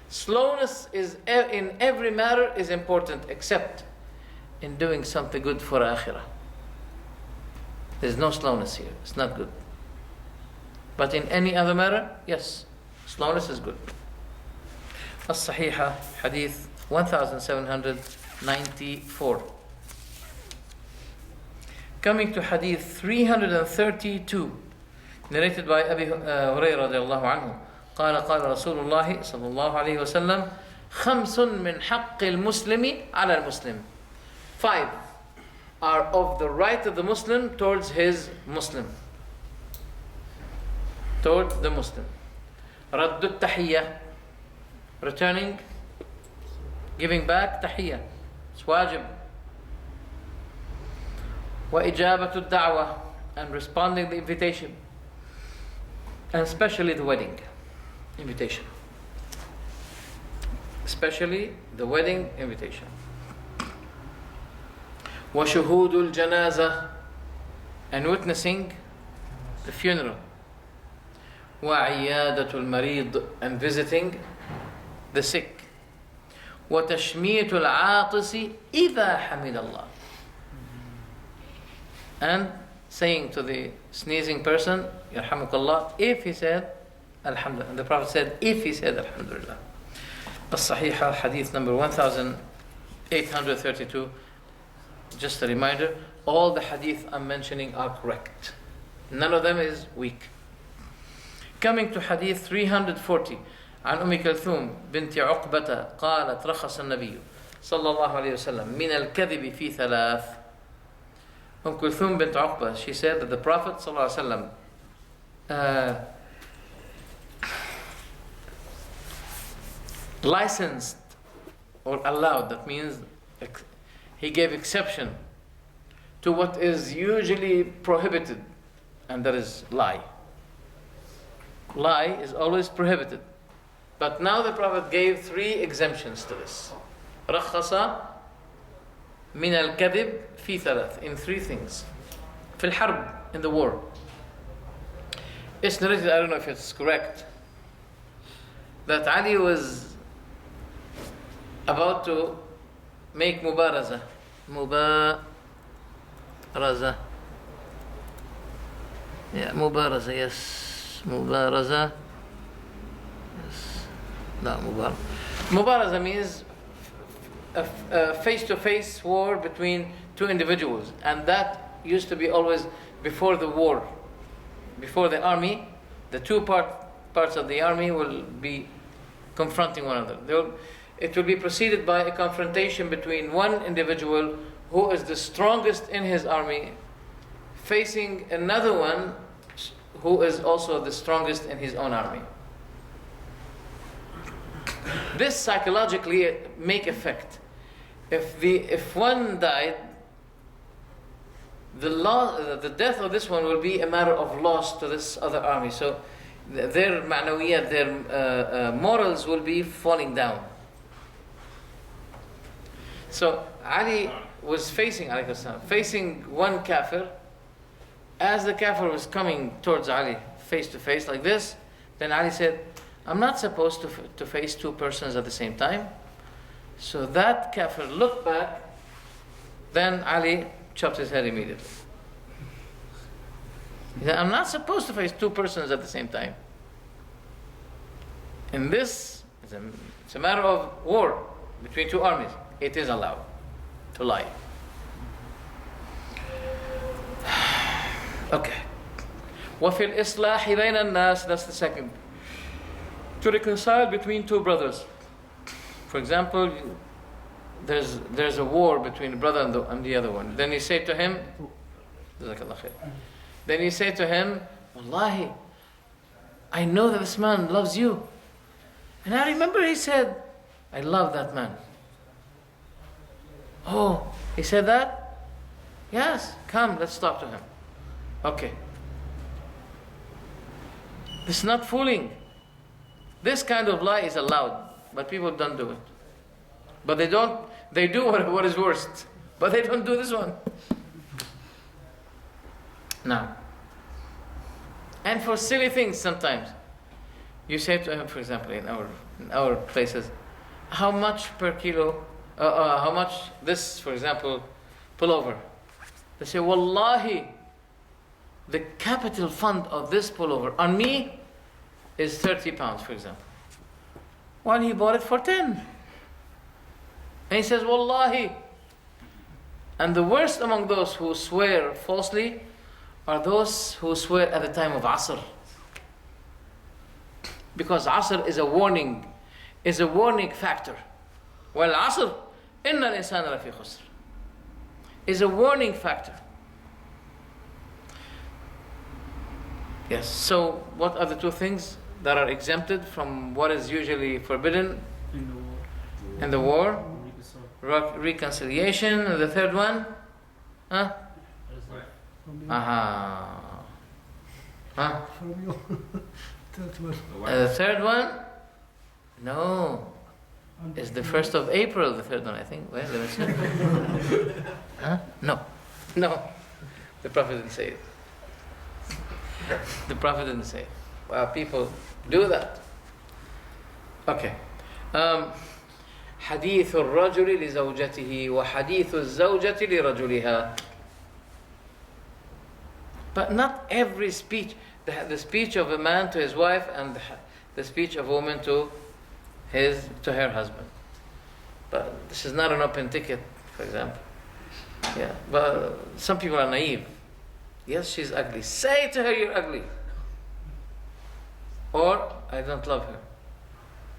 Slowness is in every matter is important, except in doing something good for akhirah. There's no slowness here. It's not good. But in any other matter, yes, slowness is good. As-Sahiha, Hadith 1794. Coming to Hadith 332, narrated by Abi Hurairah radiallahu anhu. قال رسول الله صلى الله عليه وسلم خمس من حق المسلم على المسلم. 5 are of the right of the Muslim towards his Muslim. Towards the Muslim. رد التحية, returning, giving back تحية. It's wajib. وإجابة الدعوة, and responding the invitation. And especially the wedding invitation. Especially the wedding invitation. وشهود الجنازة, and witnessing the funeral. وعيادة المريض, and visiting the sick. وتشميت العاطس إذا حمد الله, and saying to the sneezing person, Yarhamukallah, if he said Alhamdulillah. And the Prophet said, if he said Alhamdulillah. As-Sahiha, Hadith number 1832. Just a reminder, all the hadith I'm mentioning are correct. None of them is weak. Coming to Hadith 340. عن أم كلثوم بنت عقبة قالت رخص النبي صلى الله عليه وسلم من الكذب في 3. Kulthum bint Uqba, she said that the Prophet ﷺ licensed or allowed, that means he gave exception to what is usually prohibited, and that is lie. Lie is always prohibited. But now the Prophet gave 3 exemptions to this. رخص من الكذب في 3, in 3 things. في الحرب, in the war. It's narrated, I don't know if it's correct, that Ali was about to make mubaraza. Yeah, mubaraza, yes. Mubaraza. Yes. No, mubaraza. Mubaraza means a face-to-face war between 2 individuals. And that used to be always before the war. Before the army, the 2 parts of the army will be confronting one another. It will be preceded by a confrontation between one individual who is the strongest in his army facing another one who is also the strongest in his own army. This psychologically make effect. If one died, the death of this one will be a matter of loss to this other army. So their ma'nawiyat, their morals will be falling down. So Ali was facing one kafir. As the kafir was coming towards Ali face to face like this, then Ali said, I'm not supposed to face 2 persons at the same time. So that kafir looked back, then Ali chopped his head immediately. He said, I'm not supposed to face 2 persons at the same time. In this, it's a matter of war between 2 armies. It is allowed to lie. Okay. وَفِي الْإِصْلَاحِ بَيْنَ النَّاسِ, that's the second. To reconcile between 2 brothers. For example, there's a war between the brother and the other one. Then you say to him, Wallahi, I know that this man loves you. And I remember he said, I love that man. Oh, he said that? Yes, come, let's talk to him. Okay. This is not fooling. This kind of lie is allowed, but people don't do it. But they do what is worst, but they don't do this one. Now, and for silly things sometimes, you say to him, for example, in our places, how much per kilo, how much this, for example, pullover. They say, Wallahi, the capital fund of this pullover on me is 30 pounds, for example. While he bought it for 10. And he says, Wallahi. And the worst among those who swear falsely are those who swear at the time of Asr. Because Asr is a warning factor. Well, Asr, inna al-insana lafi khusr, is a warning factor. Yes, so what are the 2 things that are exempted from what is usually forbidden in the war? Reconciliation. And the 3rd one? Huh? Huh? From you. The 3rd one? No. It's the 1st of April, the 3rd one, I think. Well, let me see. Huh? No. The Prophet didn't say it. The Prophet didn't say it. Wow, people do that. Okay. حديث الرجل لزوجته وحديث الزوجة لرجلها. But not every speech, the speech of a man to his wife and the speech of a woman to her husband. But this is not an open ticket, for example. Yeah, but some people are naive. Yes, she's ugly. Say to her, you're ugly. Or, I don't love her.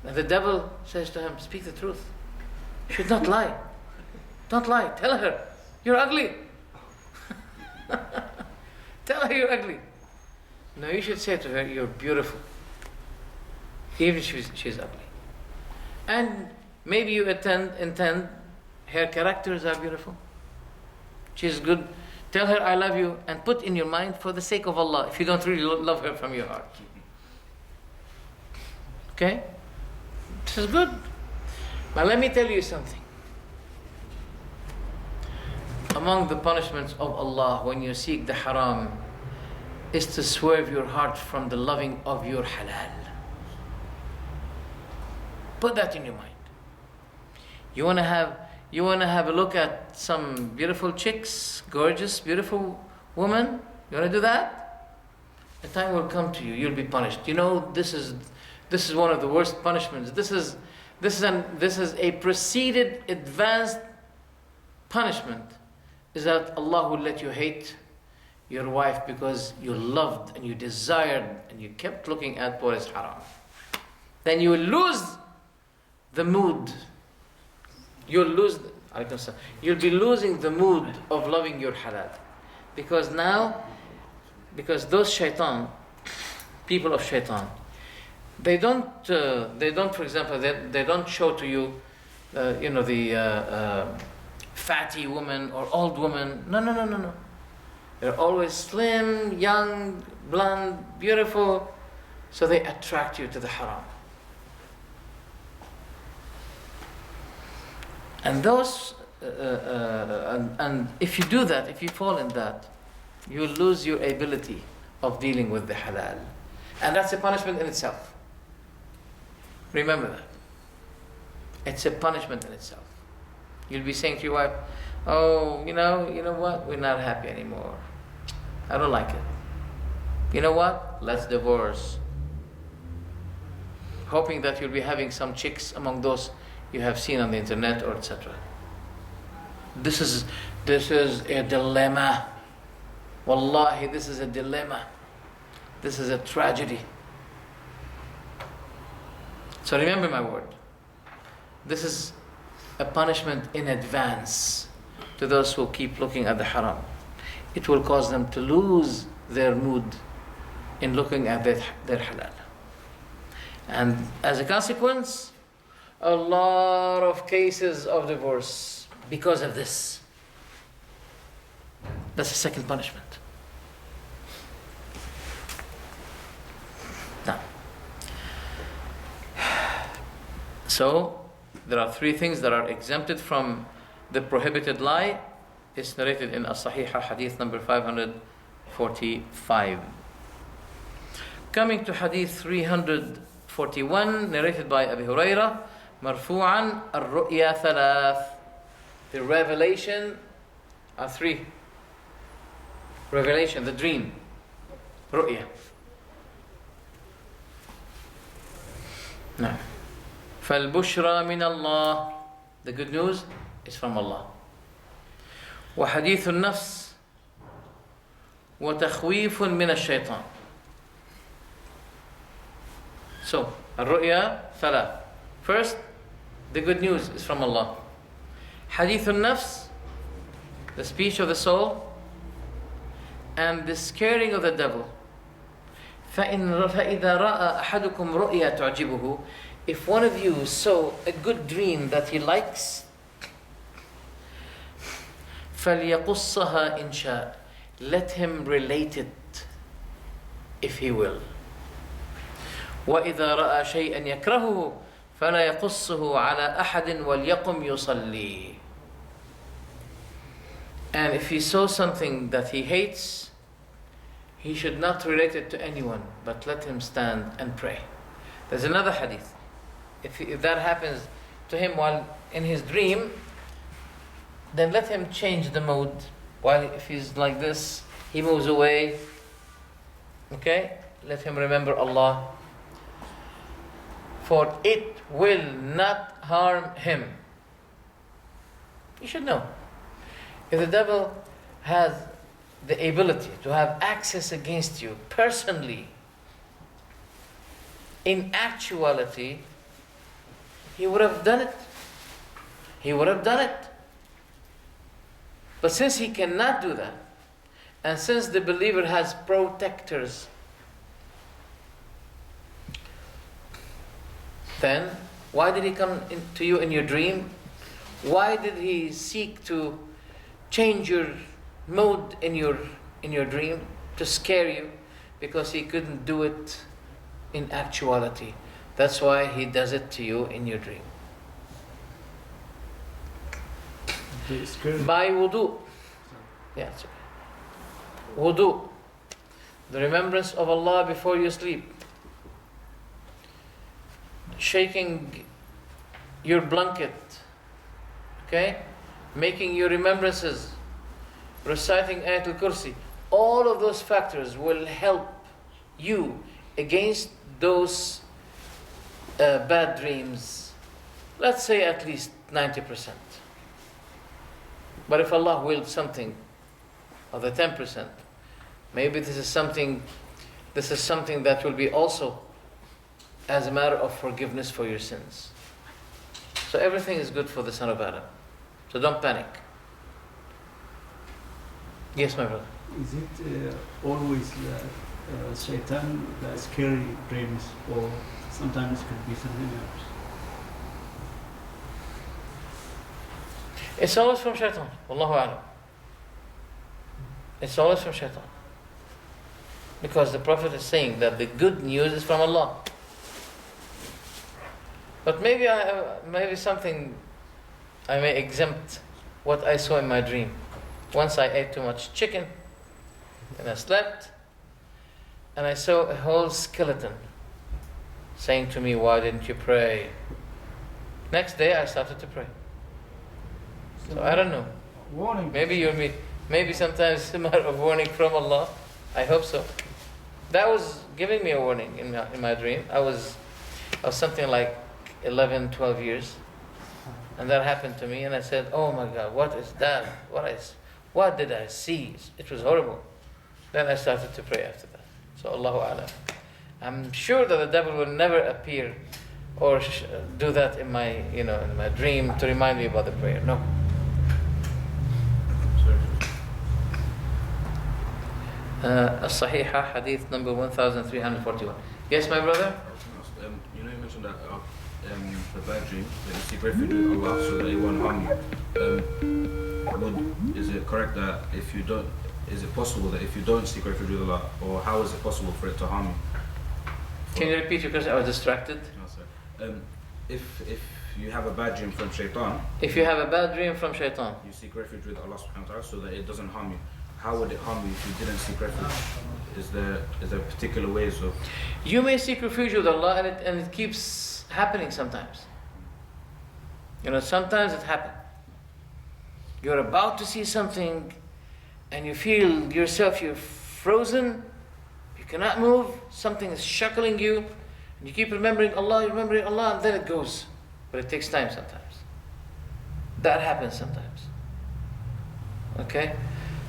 And the devil says to him, speak the truth. You should not lie. Don't lie. Tell her, you're ugly. Tell her you're ugly. No, you should say to her, you're beautiful. Even if she's ugly. And maybe you intend her characters are beautiful. She's good. Tell her I love you and put in your mind for the sake of Allah if you don't really love her from your heart. Okay? This is good. But let me tell you something. Among the punishments of Allah when you seek the haram is to swerve your heart from the loving of your halal. Put that in your mind. You wanna have a look at some beautiful chicks, gorgeous, beautiful woman? You wanna do that? The time will come to you, you'll be punished. You know, this is one of the worst punishments. This is a preceded, advanced punishment. Is that Allah will let you hate your wife because you loved and you desired and you kept looking at what is haram. Then you will lose the mood. You'll be losing the mood of loving your halal. Because those shaitan, people of shaitan, they don't, for example, they don't show to you, the fatty woman or old woman. No. They're always slim, young, blonde, beautiful. So they attract you to the haram. And those, and if you do that, if you fall in that, you will lose your ability of dealing with the halal. And that's a punishment in itself. Remember that. It's a punishment in itself. You'll be saying to your wife, oh, you know what? We're not happy anymore. I don't like it. You know what? Let's divorce. Hoping that you'll be having some chicks among those you have seen on the internet or etc. This is a dilemma. Wallahi, this is a dilemma. This is a tragedy. So remember my word. This is a punishment in advance to those who keep looking at the haram. It will cause them to lose their mood in looking at their halal. And as a consequence, a lot of cases of divorce because of this. That's the second punishment. Now, so there are three things that are exempted from the prohibited lie. It's narrated in As-Sahihah, hadith number 545. Coming to hadith 341, narrated by Abu Hurairah, marfu'an, ar-ru'ya thalath. The revelation are three. Revelation, the dream, ru'ya. Now, فالبشرى من الله. The good news is from Allah. وحديث النفس وتخويف من الشيطان. So, الرؤيا ثلاث. First, the good news is from Allah. Hadith al-nafs, the speech of the soul, and the scaring of the devil. فإذا رأى أحدكم رؤيا تعجبه. If one of you saw a good dream that he likes, فليقصها إن شاء. Let him relate it if he will. وإذا رأى شيئا يكرهه فلا يقصه على أحد وليقم يصلي. And if he saw something that he hates, he should not relate it to anyone, but let him stand and pray. There's another hadith. If that happens to him while in his dream, then let him change the mode. While if he's like this, he moves away. Okay? Let him remember Allah. For it will not harm him. You should know. If the devil has the ability to have access against you personally, in actuality, he would have done it. He would have done it. But since he cannot do that, And since the believer has protectors, then why did he come to you in your dream? Why did he seek to change your mood in your dream, to scare you? Because he couldn't do it in actuality. That's why he does it to you in your dream. By wudu. Yeah, it's okay. Wudu. The remembrance of Allah before you sleep. Shaking your blanket. Okay? Making your remembrances. Reciting Ayatul Kursi. All of those factors will help you against those bad dreams. Let's say at least 90%. But if Allah willed something of the 10%, maybe this is something that will be also as a matter of forgiveness for your sins. So everything is good for the son of Adam. So don't panic. Yes, my brother. Is it always shaitan, the scary dreams, or sometimes it could be something else? It's always from shaitan. Wallahu a'lam. It's always from shaitan. Because the Prophet is saying that the good news is from Allah. But maybe something I may exempt what I saw in my dream. Once I ate too much chicken, and I slept, and I saw a whole skeleton saying to me, "Why didn't you pray?" Next day I started to pray. So I don't know. Warning. Maybe sometimes it's a matter of warning from Allah. I hope so. That was giving me a warning in my dream. I was something like 11, 12 years. And that happened to me, and I said, "Oh my God, what is that? What did I see?" It was horrible. Then I started to pray after that. So Allahu A'lam. I'm sure that the devil will never appear or do that in my dream to remind me about the prayer. No. As-Sahiha, hadith number 1341. Yes, my brother? You mentioned that the bad dream, that you seek refuge with Allah so that it won't harm you. Is it correct that is it possible that if you don't seek refuge with Allah, or how is it possible for it to harm you? Can you repeat your question? I was distracted. No, sir. If you have a bad dream from shaitan, If you have a bad dream from shaitan, you seek refuge with Allah subhanahu wa ta'ala so that it doesn't harm you. How would it harm you if you didn't seek refuge? Is there particular ways of... you may seek refuge with Allah, and it keeps happening sometimes. Sometimes it happens. You're about to see something, and you feel yourself, you're frozen, you cannot move, something is shackling you, and you keep remembering Allah, and then it goes. But it takes time sometimes. That happens sometimes. Okay?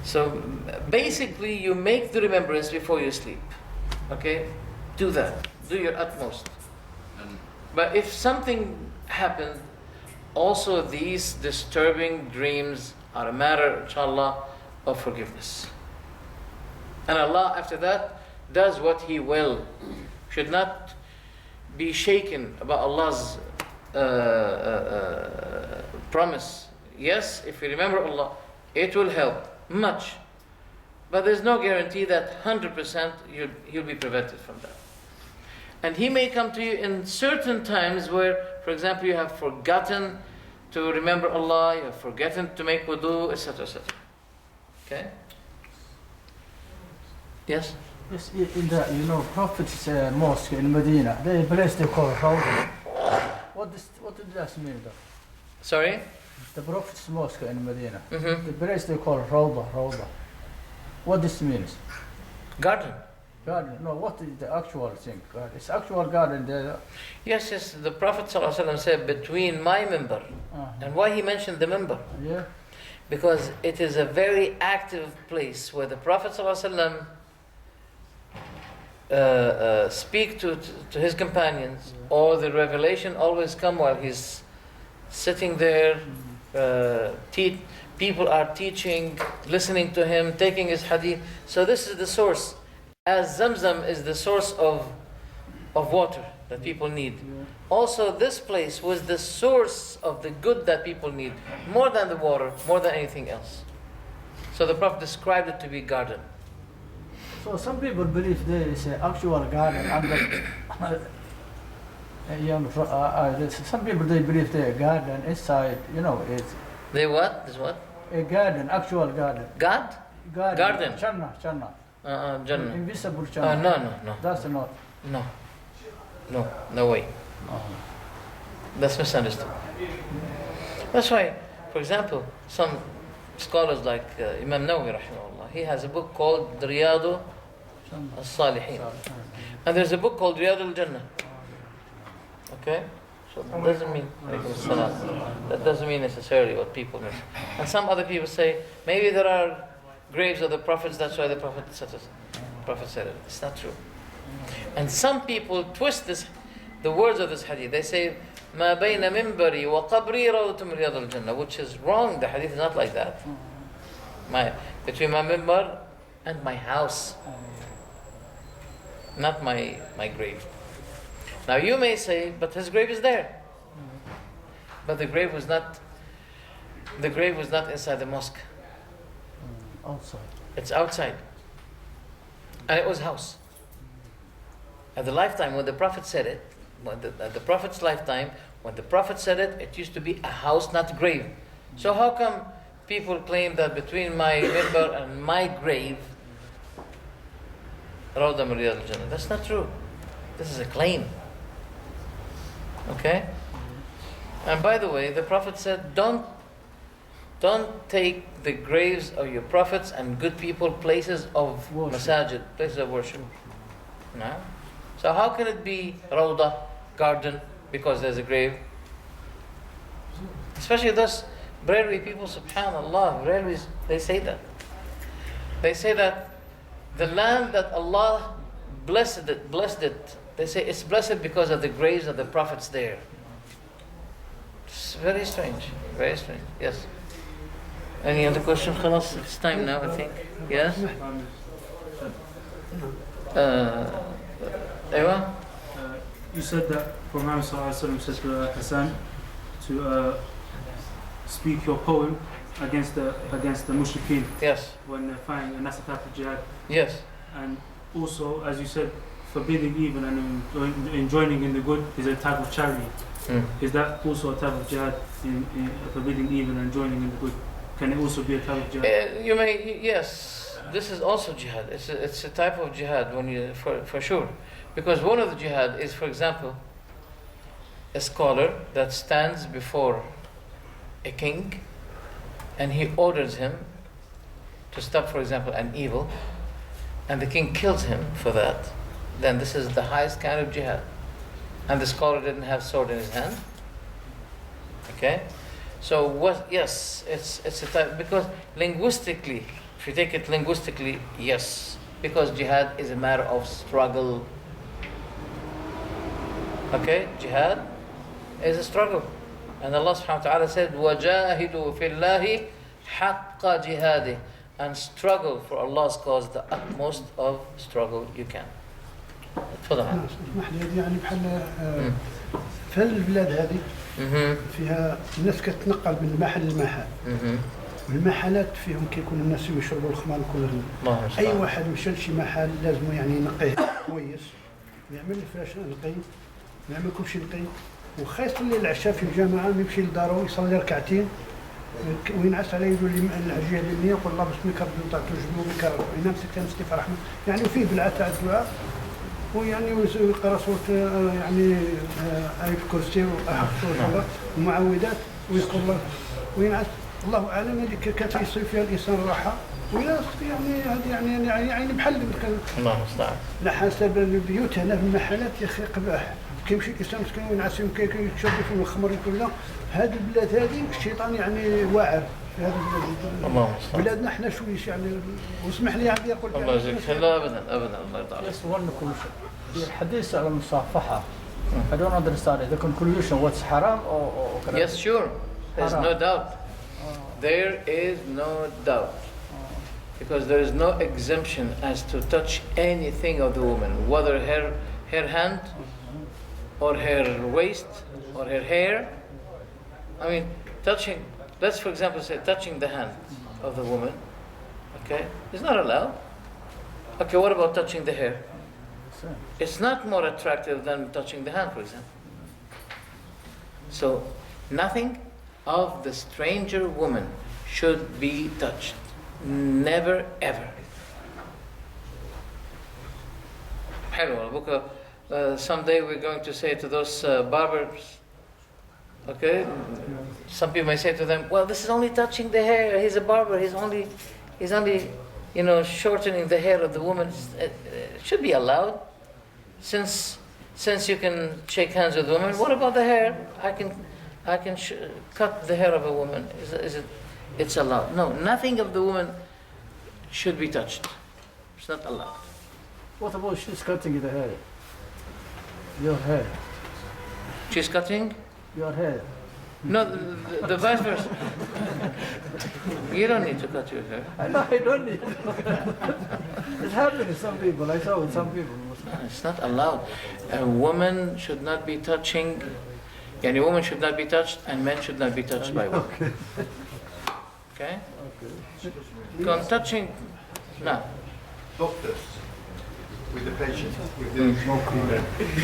So basically, you make the remembrance before you sleep. Okay? Do that. Do your utmost. But if something happened, also these disturbing dreams are a matter, inshallah, of forgiveness. And Allah, after that, does what He will. Should not be shaken about Allah's promise. Yes, if you remember Allah, it will help much. But there's no guarantee that 100% you'll be prevented from that. And He may come to you in certain times where, for example, you have forgotten to remember Allah, you have forgotten to make wudu, etc., etc. Okay? Yes? Yes, in the Prophet's mosque in Medina, the place they call Rawda. What does that mean though? Sorry? The Prophet's mosque in Medina. Mm-hmm. The place they call Rawda. What this means? Garden. Garden. No, what is the actual thing? It's actual garden there. Yes. The Prophet ﷺ said between my member. And why he mentioned the member? Yeah. Because it is a very active place where the Prophet ﷺ speak to his companions, or the revelation always come while he's sitting there, people are teaching, listening to him, taking his hadith. So this is the source. As Zamzam is the source of water that people need. Also, this place was the source of the good that people need, more than the water, more than anything else. So the Prophet described it to be garden. So some people believe there is an actual garden under. Some people they believe there is a garden inside. You know, it's They what? This what? a garden, actual garden. God? Garden. Jannah. Jannah. Invisible Jannah. No. That's not. No way. That's misunderstood. That's why, for example, some scholars like Imam Nawawi rahimahullah, he has a book called Riyadu al-Salihin. And there's a book called Riyadu al-Jannah. Okay? So that doesn't mean that doesn't mean necessarily what people mean. And some other people say maybe there are graves of the prophets, that's why the prophet said it. It's not true. And some people twist the words of this hadith. They say ما بين منبري وقبري روضة من رياض الجنة, which is wrong. The hadith is not like that. Between my minbar and my house, not my grave. Now you may say, but his grave is there. But the grave was not inside the mosque. Outside. It's outside. And it was house. At the lifetime when the Prophet said it, at the Prophet's lifetime, when the Prophet said it, it used to be a house, not a grave. So how come people claim that between my minbar and my grave, Rawda min Riyad al-Jannah? That's not true. This is a claim. Okay? And by the way, the Prophet said, don't take the graves of your prophets and good people places of masajid, places of worship. No? So how can it be Rawda, garden, because there's a grave? Especially those Brahmi people, subhanallah, Brahmis, they say that. They say that the land that Allah blessed it, they say it's blessed because of the graves of the prophets there. It's very strange, yes. Any other question, Khalas? It's time now, I think. Yes? Aywa? You said that Muhammad said to Hassan to speak your poem against the mushrikeen. Yes. When they're fighting, and that's a type of jihad. Yes. And also, as you said, forbidding evil and joining in the good is a type of charity. Is that also a type of jihad in forbidding evil and joining in the good? Can it also be a type of jihad? You may, yes. This is also jihad. It's a type of jihad for sure. Because one of the jihad is, for example, a scholar that stands before a king and he orders him to stop, for example, an evil, and the king kills him for that. Then this is the highest kind of jihad. And the scholar didn't have sword in his hand. Okay? So what? Yes, it's a type, because linguistically, if you take it linguistically, yes, because jihad is a matter of struggle. Okay, jihad is a struggle, and Allah subhanahu wa taala said, "Wajahidu fillahi haqqa jihadi," and struggle for Allah's cause, the utmost of struggle you can. تفضل. اسمح لي يعني بحال في البلاد هذه فيها الناس كتنقل من محل لمحل. والمحلات فيهم كيكون الناس يشربوا الخمر كلهم. اي واحد مشى لشي محل لازم يعني ينقيه كويس، يعمل الفراش نقي، يعمل كل شيء نقي، وخا يصلي العشاء في الجامعه يمشي لدارو يصلي ركعتين وينعس عليه يقول لي العجيه اليمنيه يقول الله باسمك ربي وطاعته جنوبك وينام سكتان مسكي رحمه، يعني وفيه بالعتاء الدعاء ويعني ويقرا سوره يعني آية الكرسي وسوره ومعوذات ويذكر الله وينعس. الله اعلم هذيك كتيصيب فيها الانسان الراحه ولا يعني هذه يعني بحال الله المستعان. لا حسب البيوت هنا في المحلات يا اخي قباح، كيمشي الانسان مسكين وينعس يشرب فيهم الخمر يقول لا. هذه البلاد هذه الشيطان يعني واعر في هذه البلاد. بلادنا احنا شويش يعني، واسمح لي عندي اقول الله يجزيك. لا ابدا الله يرضى عليك. Just one conclusion. The hadith على المصافحة. I don't understand it. The conclusion, what's haram or yes, sure. There's no doubt. There is no doubt. Because there is no exemption as to touch anything of the woman, whether her hand, or her waist, or her hair. I mean, touching, let's for example say touching the hand of the woman, okay, is not allowed. Okay, what about touching the hair? It's not more attractive than touching the hand, for example. So, nothing of the stranger woman should be touched. Never ever. حلو بكرة someday we're going to say to those barbers, okay, some people may say to them, well, this is only touching the hair, he's a barber, he's only shortening the hair of the woman. It should be allowed, since you can shake hands with women. What about the hair? I can cut the hair of a woman. It's allowed. No, nothing of the woman should be touched. It's not allowed. What about she's cutting the hair? Your hair. She's cutting? Your hair. No, the vice versa. You don't need to cut your hair. I know, I don't need It happens to some people. I saw with some people. No, it's not allowed. A woman should not be touching, and a woman should not be touched, and men should not be touched by women. Okay? Because touching, no. Doctors, with the patient, with the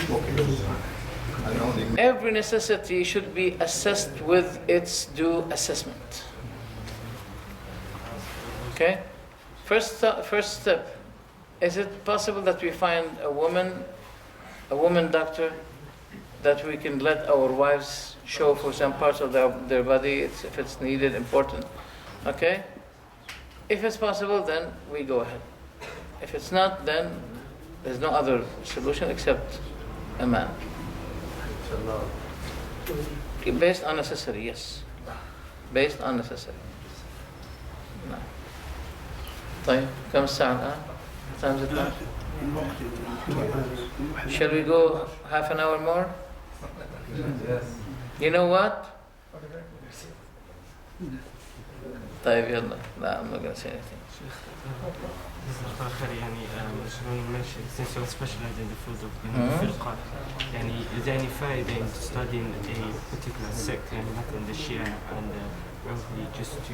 smoking. Every necessity should be assessed with its due assessment. Okay? First step. Is it possible that we find a woman doctor that we can let our wives show for some parts of their body if it's needed, important? Okay? If it's possible, then we go ahead. If it's not, then there's no other solution except a man. Based on necessity, yes. Based on necessity. No. طيب كم الساعة الآن؟ Time is it now? Shall we go half an hour more? Yes. You know what? طيب يلا. لا, I'm not going to say anything. Since you're specialized in the field of firqat, is there any فائدة in studying a particular sect, مثلا the Shia, and probably just to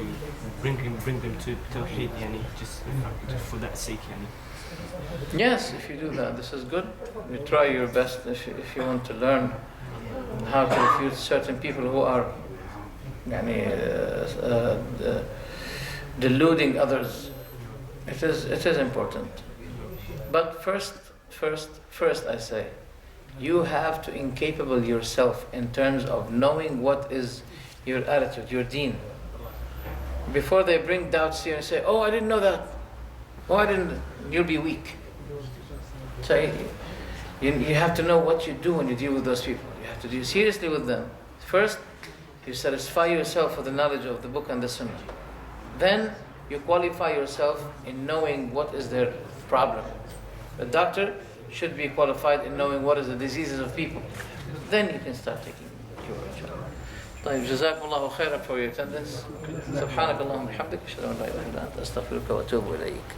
bring them to Tawheed, just for that sake? Yes, if you do that, this is good. You try your best if you want to learn how to refute certain people who are deluding others. It is important. But first I say, you have to incapable yourself in terms of knowing what is your attitude, your deen. Before they bring doubts here and say, oh, I didn't know that. Oh, I didn't. You'll be weak. So you have to know what you do when you deal with those people. You have to deal seriously with them. First, you satisfy yourself with the knowledge of the book and the sunnah. Then you qualify yourself in knowing what is their problem. The doctor should be qualified in knowing what is the diseases of people. Then you can start taking cure. طيب جزاكم الله خيرا for your attendance. سبحانك اللهم وبحمدك أشهد أن لا إله إلا أنت أستغفرك وأتوب إليك.